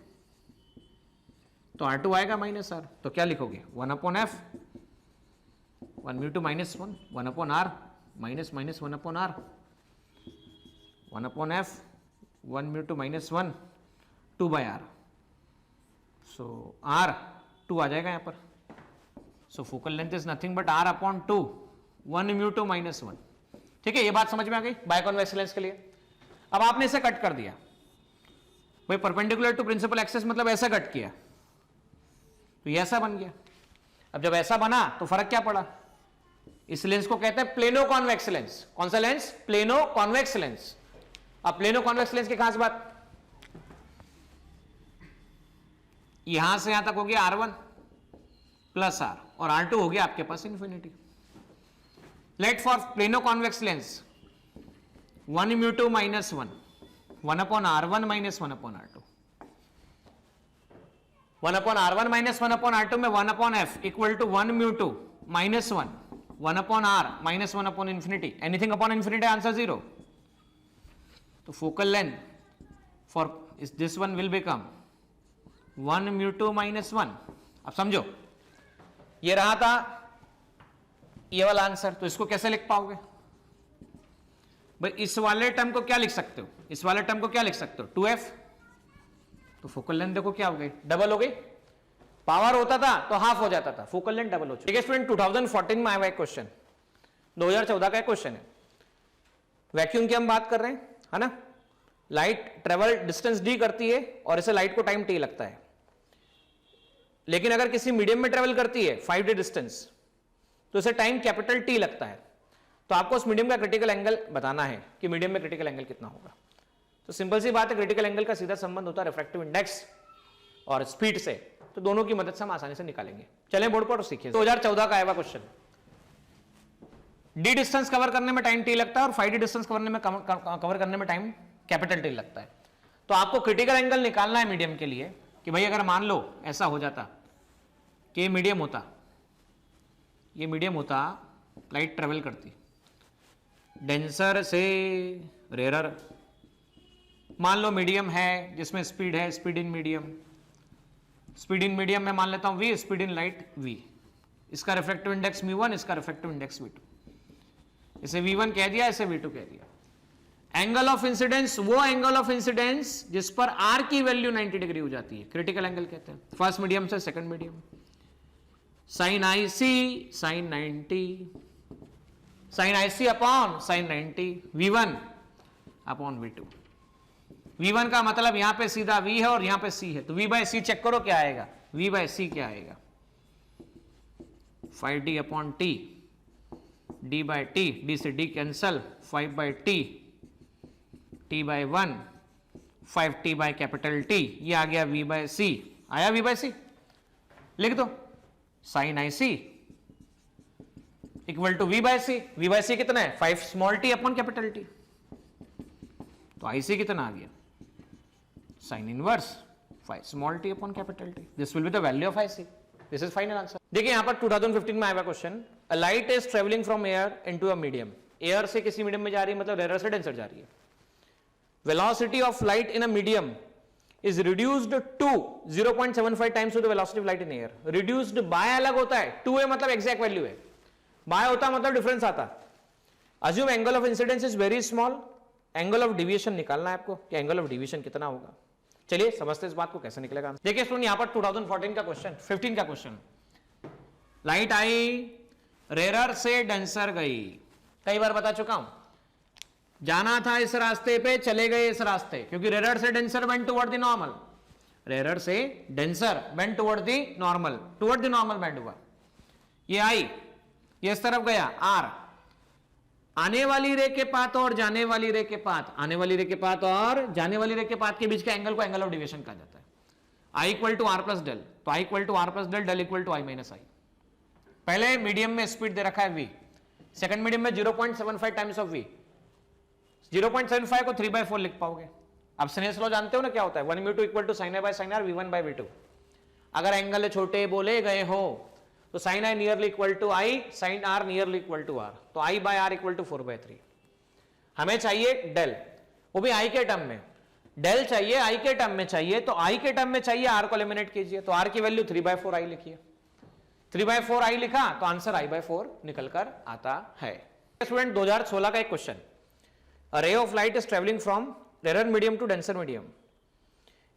तो R2 आएगा माइनस R, तो क्या लिखोगे, 1 upon f, 1 μ2 minus 1, 1 upon R, minus minus 1 upon R, 1 upon F, 1 mu two minus 1, 2 by R, so R 2 आ जाएगा यहां पर। So focal length is nothing but R upon 2, 1 mu two minus 1। ठीक है, ये बात समझ में आ गई बायकॉन्वेक्स लेंस के लिए। अब आपने इसे कट कर दिया भाई, परपेंडिकुलर टू प्रिंसिपल एक्सिस मतलब ऐसा कट किया तो ये ऐसा बन गया। अब जब ऐसा बना तो फर्क क्या पड़ा, इस लेंस को कहते हैं प्लेनो कॉन्वेक्स लेंस। कौन सा लेंस? Plano convex lens. अब प्लेनो कॉन्वेक्स लेंस की खास बात, यहां से यहां तक हो गया R1 प्लस R और R2 हो गया आपके पास infinity. Let for plano convex lens 1 mu two minus 1, 1 upon R1 minus 1 upon R2, 1 upon R1 minus 1 upon R2 में 1 upon F equal to 1 mu two minus 1, 1 upon R minus 1 upon infinity, anything upon infinity answer 0। तो focal length for this one will become 1 mu two minus 1। अब समझो, ये रहा था ये वाला answer, तो इसको कैसे लिख पाओगे भाई? इस वाले टर्म को क्या लिख सकते हो, इस वाले टर्म को क्या लिख सकते हो? 2f। तो फोकल लेंथ देखो क्या हो गई, डबल हो गई। पावर होता था तो हाफ हो जाता था, फोकल लेंथ डबल हो चुकी है। स्टूडेंट 2014 में आया हुआ एक क्वेश्चन, 2014 का क्वेश्चन है। वैक्यूम की हम बात कर रहे हैं, है ना। लाइट ट्रेवल डिस्टेंस डी करती है और इसे लाइट को टाइम टी लगता है, लेकिन अगर किसी मीडियम में ट्रेवल करती है 5d डिस्टेंस तो इसे टाइम कैपिटल टी लगता है। तो आपको उस मीडियम का क्रिटिकल एंगल बताना है कि मीडियम में क्रिटिकल एंगल कितना होगा। तो सिंपल सी बात है, क्रिटिकल एंगल का सीधा संबंध होता है रिफ्रैक्टिव इंडेक्स और स्पीड से, तो दोनों की मदद से हम आसानी से निकालेंगे। चलें बोर्ड पर और सीखिए। 2014 का आया हुआ क्वेश्चन, डी डिस्टेंस कवर करने में टाइम टी लगता है और 5d डिस्टेंस कवर करने में टाइम कैपिटल टी लगता है। तो आपको क्रिटिकल एंगल निकालना है मीडियम के लिए कि भाई अगर मान लो ऐसा हो जाता कि ये मीडियम होता, लाइट ट्रेवल करती डेंसर से रेयर, मान लो मीडियम है जिसमें स्पीड है, स्पीड इन मीडियम में मान लेता हूं v, speed in light v, इसका रिफ्रैक्टिव इंडेक्स μ1, इसका रिफ्रैक्टिव इंडेक्स v2, इसे v1 कह दिया, इसे v2 कह दिया। एंगल ऑफ इंसिडेंस, वो एंगल ऑफ इंसिडेंस जिस पर r की वैल्यू 90 डिग्री हो जाती है, क्रिटिकल एंगल कहते हैं। फर्स्ट मीडियम से second medium, sine IC sine 90, sine IC upon sine 90, v1 upon v2। v1 का मतलब यहां पे सीधा v है और यहां पे c है, तो v बाय c चेक करो क्या आएगा, v बाय c क्या आएगा, 5d upon t, d by t, d से d cancel, 5 by t, t by 1, 5t by capital T, ये आ गया v बाय c। आया v बाय c, लिख दो sine IC equal to v by c। v by c कितना है, 5 small t upon capital T, तो IC कितना आ गया, sine inverse 5 small t upon capital T। This will be the value of IC। This is final answer. देखिए यहां पर 2015 में आया हुआ question, a light is travelling from air into a medium. Air से किसी मीडियम में जा रही है, मतलब रेयर से डेंसर जा रही है। Velocity of light in a medium is reduced to 0.75 times to the velocity of light in air। reduced by अलग होता है, 2a मतलब exact value है, by होता मतलब difference आता। assume angle of incidence is very small, angle of deviation निकालना है आपको कि angle of deviation कितना होगा। चलिए समझते इस बात को कैसे निकलेगा। देखिए स्टूडेंट यहां पर 2014 का क्वेश्चन, 15 का क्वेश्चन, लाइट आई, रेयर से डेंसर गई, कई बार बता चुका हूं, जाना था इस रास्ते पे, चले गए इस रास्ते, क्योंकि रेयर से denser went toward the normal, rare से denser went toward the normal, toward the normal bend हुआ। ये आई, ये इस तरफ गया आर, आने वाली रे के पाथ और जाने वाली रे के पाथ, आने वाली रे के पाथ और जाने वाली रे के पाथ के बीच के एंगल को एंगल ऑफ डिविएशन कहा जाता है। I equal to R plus del, तो I equal to R plus del, del equal to I minus I. पहले मीडियम में स्पीड दे रखा है v, सेकंड मीडियम में 0.75 टाइम्स ऑफ v। 0.75 को 3/4 लिख पाओगे। अब स्नेल्स लॉ जानते हो ना क्या होता है, 1 mu two equal to sine I by sine R, v1 by v2। अगर एंगल छोटे बोले गए हो तो sine I nearly equal to I, sine R nearly equal to R, तो I by R equal to 4/3। हमें चाहिए डेल, वो भी आई के टर्म में, डेल चाहिए आई के टर्म में चाहिए, तो आई के टर्म में चाहिए, आर को एलिमिनेट कीजिए, तो आर की वैल्यू 3/4 आई लिखिए, 3/4 आई लिखा तो आंसर i/4 निकल कर आता है। स्टूडेंट 2016 का एक question, a ray of light is travelling from rare medium to denser medium,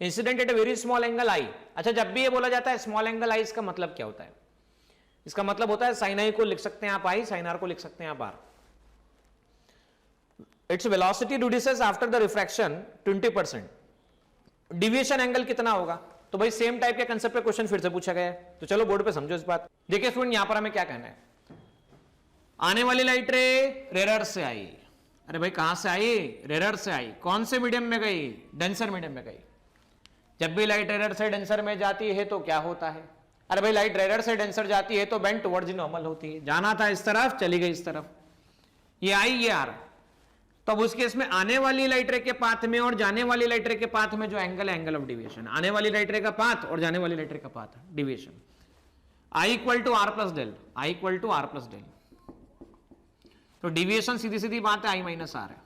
incident at a very small angle I. अच्छा, जब भी ये बोला जाता है स्मॉल एंगल आई, इसका मतलब क्या होता है? इसका मतलब होता है साइन आई को लिख सकते हैं आप आई, साइन आर को लिख सकते हैं आप R. It's velocity reduces after the refraction 20%। Deviation angle कितना होगा? तो भाई सेम टाइप के कंसेप्ट पे क्वेश्चन फिर से पूछा गया है, तो चलो बोर्ड पे समझो इस बात। देखिए स्टूडेंट, यहां पर हमें क्या कहना है, आने वाली लाइट रे रेरर से आई। अरे भाई कहां से आई? रेरर से आई। कौन से मीडियम में गई? डेंसर मीडियम में गई। जब भी लाइट रेरर से डेंसर में जाती है तो क्या होता है? अरे भाई लाइट रेरर से डेंसर जाती है तो बेंड टुवर्ड्स नॉर्मल होती है, जाना था इस तरफ चली गई इस तरफ, ये आई ये आर। तो अब उस केस में आने वाली लाइट रे के पाथ में और जाने वाली लाइट रे के पाथ में जो एंगल है, एंगल ऑफ डिविएशन, आने वाली लाइट रे का पाथ और जाने वाली लाइट रे का path deviation, I equal to R plus del, I equal to R plus del. तो डिविएशन सीधी सीधी बात है आई माइनस आर है।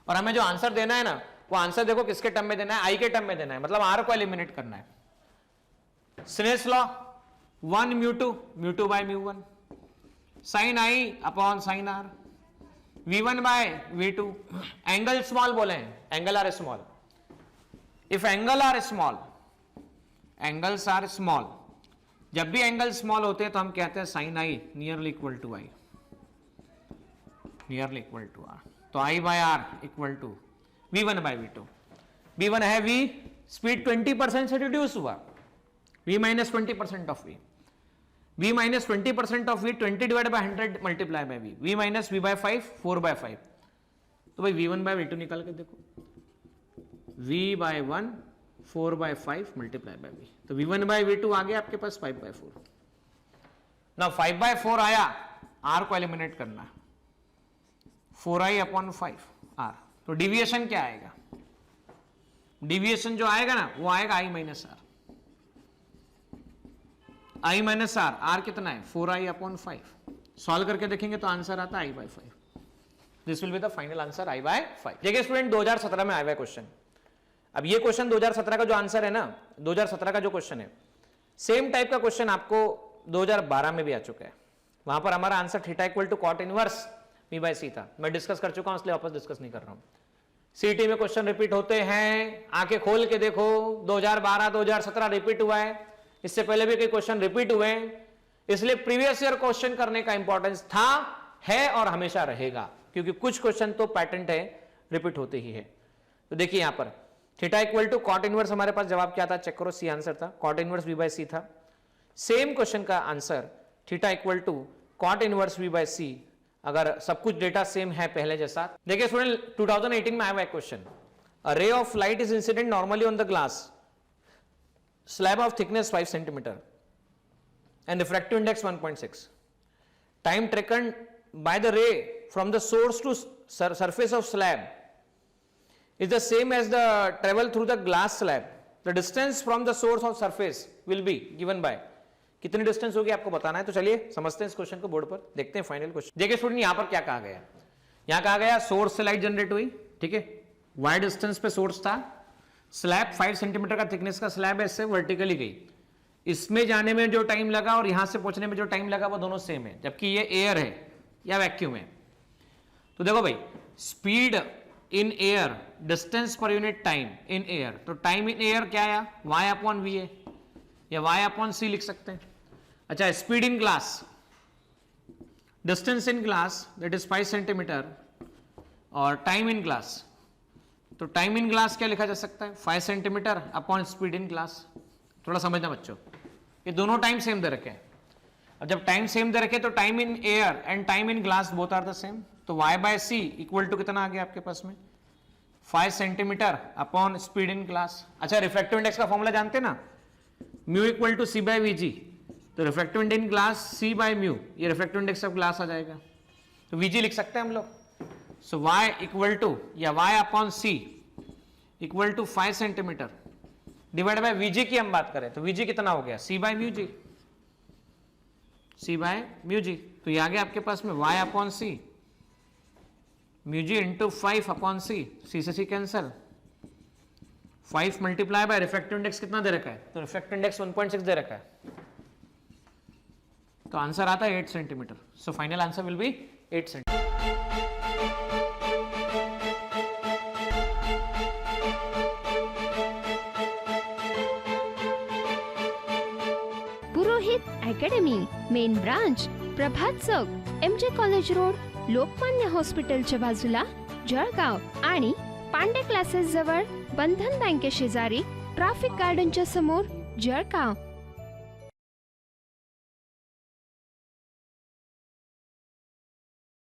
और हमें जो आंसर देना है ना, वो आंसर देखो किसके टर्म में देना है? आई के टर्म में देना है, मतलब आर को एलिमिनेट करना है। Snell's law 1 mu two by mu 1 sine I upon sine R, V1 by V2। Angle small बोले हैं, angle are small. If angle are small, angles are small, जब भी एंगल स्मॉल होते हैं तो हम कहते हैं sine I nearly equal to I, nearly equal to R. तो I by R equal to V1 by V2। V1 है V, स्पीड 20% से रिड्यूस हुआ, V minus 20% of V, V minus 20% of V 20 divide by 100 multiply by V, V minus V by 5 4 by 5। तो भाई V1 by V2 निकाल के देखो, V by 1 4 by 5 multiply by V, तो V1 by V2 आ गया आपके पास 5 bye 4। ना 5 bye 4 आया, R को एलिमिनेट करना है, 4i अपॉन 5 R। तो डिविएशन क्या आएगा? डिविएशन जो आएगा ना वो आएगा I minus R, I minus R, R कितना है? 4i upon 5। सॉल्व करके देखेंगे तो आंसर आता है i by 5। This will be the final answer i by 5। देखिए स्टूडेंट 2017 में आया हुआ क्वेश्चन। अब ये क्वेश्चन 2017 का जो आंसर है ना, 2017 का जो क्वेश्चन है, सेम टाइप का क्वेश्चन आपको 2012 में भी आ चुका है। वहां पर हमारा answer theta equal to cot inverse b by c था। मैं डिस्कस कर चुका हूं इसलिए वापस डिस्कस नहीं कर रहा हूं। सीटी में क्वेश्चन रिपीट होते हैं, आंखें खोल के देखो, 2012 2017 रिपीट हुआ है, इससे पहले भी कई क्वेश्चन रिपीट हुए हैं, इसलिए प्रीवियस ईयर क्वेश्चन करने का इंपॉर्टेंस था, है और हमेशा रहेगा, क्योंकि कुछ क्वेश्चन तो पैटर्न है, रिपीट होते ही है। तो देखिए यहां पर theta equal to cot inverse, हमारे पास जवाब क्या था? चेक करो, सी आंसर था, cot inverse b by c था। सेम क्वेश्चन का आंसर theta equal to cot inverse b by c, अगर सब कुछ डेटा सेम है पहले जैसा। देखिए स्टूडेंट 2018 में आया हुआ question, a ray of light is incident normally on the glass slab of thickness 5 centimeter and refractive index 1.6. Time taken by the ray from the source to surface of slab is the same as the travel through the glass slab. The distance from the source of surface will be given by, कितनी distance होगी आपको बताना है। तो चलिए समझते हैं इस क्वेश्चन को, बोर्ड पर देखते हैं फाइनल क्वेश्चन। देखिए स्टूडेंट यहां पर क्या कहा गया, यहां कहा गया सोर्स से लाइट जनरेट हुई, ठीक है, वाई डिस्टेंस पे सोर्स था, स्लैब 5 सेंटीमीटर का थिकनेस का स्लैब है, इससे वर्टिकली गई, इसमें जाने में जो टाइम लगा और यहां से पहुंचने में जो टाइम लगा वो दोनों सेम है, जबकि ये एयर है या वैक्यूम है। तो देखो भाई, speed in air, distance per unit time in air, तो टाइम इन एयर क्या आया? y अपॉन v है, या y अपॉन c लिख सकते हैं। अच्छा, speed in glass, distance in glass that is 5 centimetre, और टाइम इन ग्लास, तो टाइम इन ग्लास क्या लिखा जा सकता है? 5 centimetre upon speed in glass. थोड़ा समझना बच्चों, ये दोनों टाइम सेम दे रखे हैं। अब जब टाइम सेम दे रखे तो time in air and time in glass both are the same, तो y by c equal to कितना आ गया आपके पास में? 5 centimetre upon speed in glass. अच्छा, रिफ्रैक्टिव इंडेक्स का फॉर्मूला जानते हैं ना, mu equal to C by V G, तो refractive index in glass c by mu, ये रिफ्रैक्टिव इंडेक्स ऑफ ग्लास आ जाएगा, तो वी जी लिख सकते हैं हम लोग। सो y इक्वल टू, या y upon c equal to 5 centimetre divide by VG की हम बात करें तो वीजी कितना हो गया? c by mu G, c by mu G. तो ये आ गया आपके पास में y upon c, mu G into 5 upon c, c से c cancel, 5 multiply by refractive index कितना दे रखा है? तो रिफ्रैक्टिव इंडेक्स 1.6 दे रखा है, तो आंसर आता है 8 centimetre. So final answer will B 8 centimetre. Purohit academy, main branch, Prabhat Chowk, MJ college road, Lokmanya हॉस्पिटलच्या बाजूला, जळगाव आणि पांडे क्लासेस जवळ, बंधन बँके शेजारी, ट्रॅफिक गार्डनच्या समोर, जळगाव।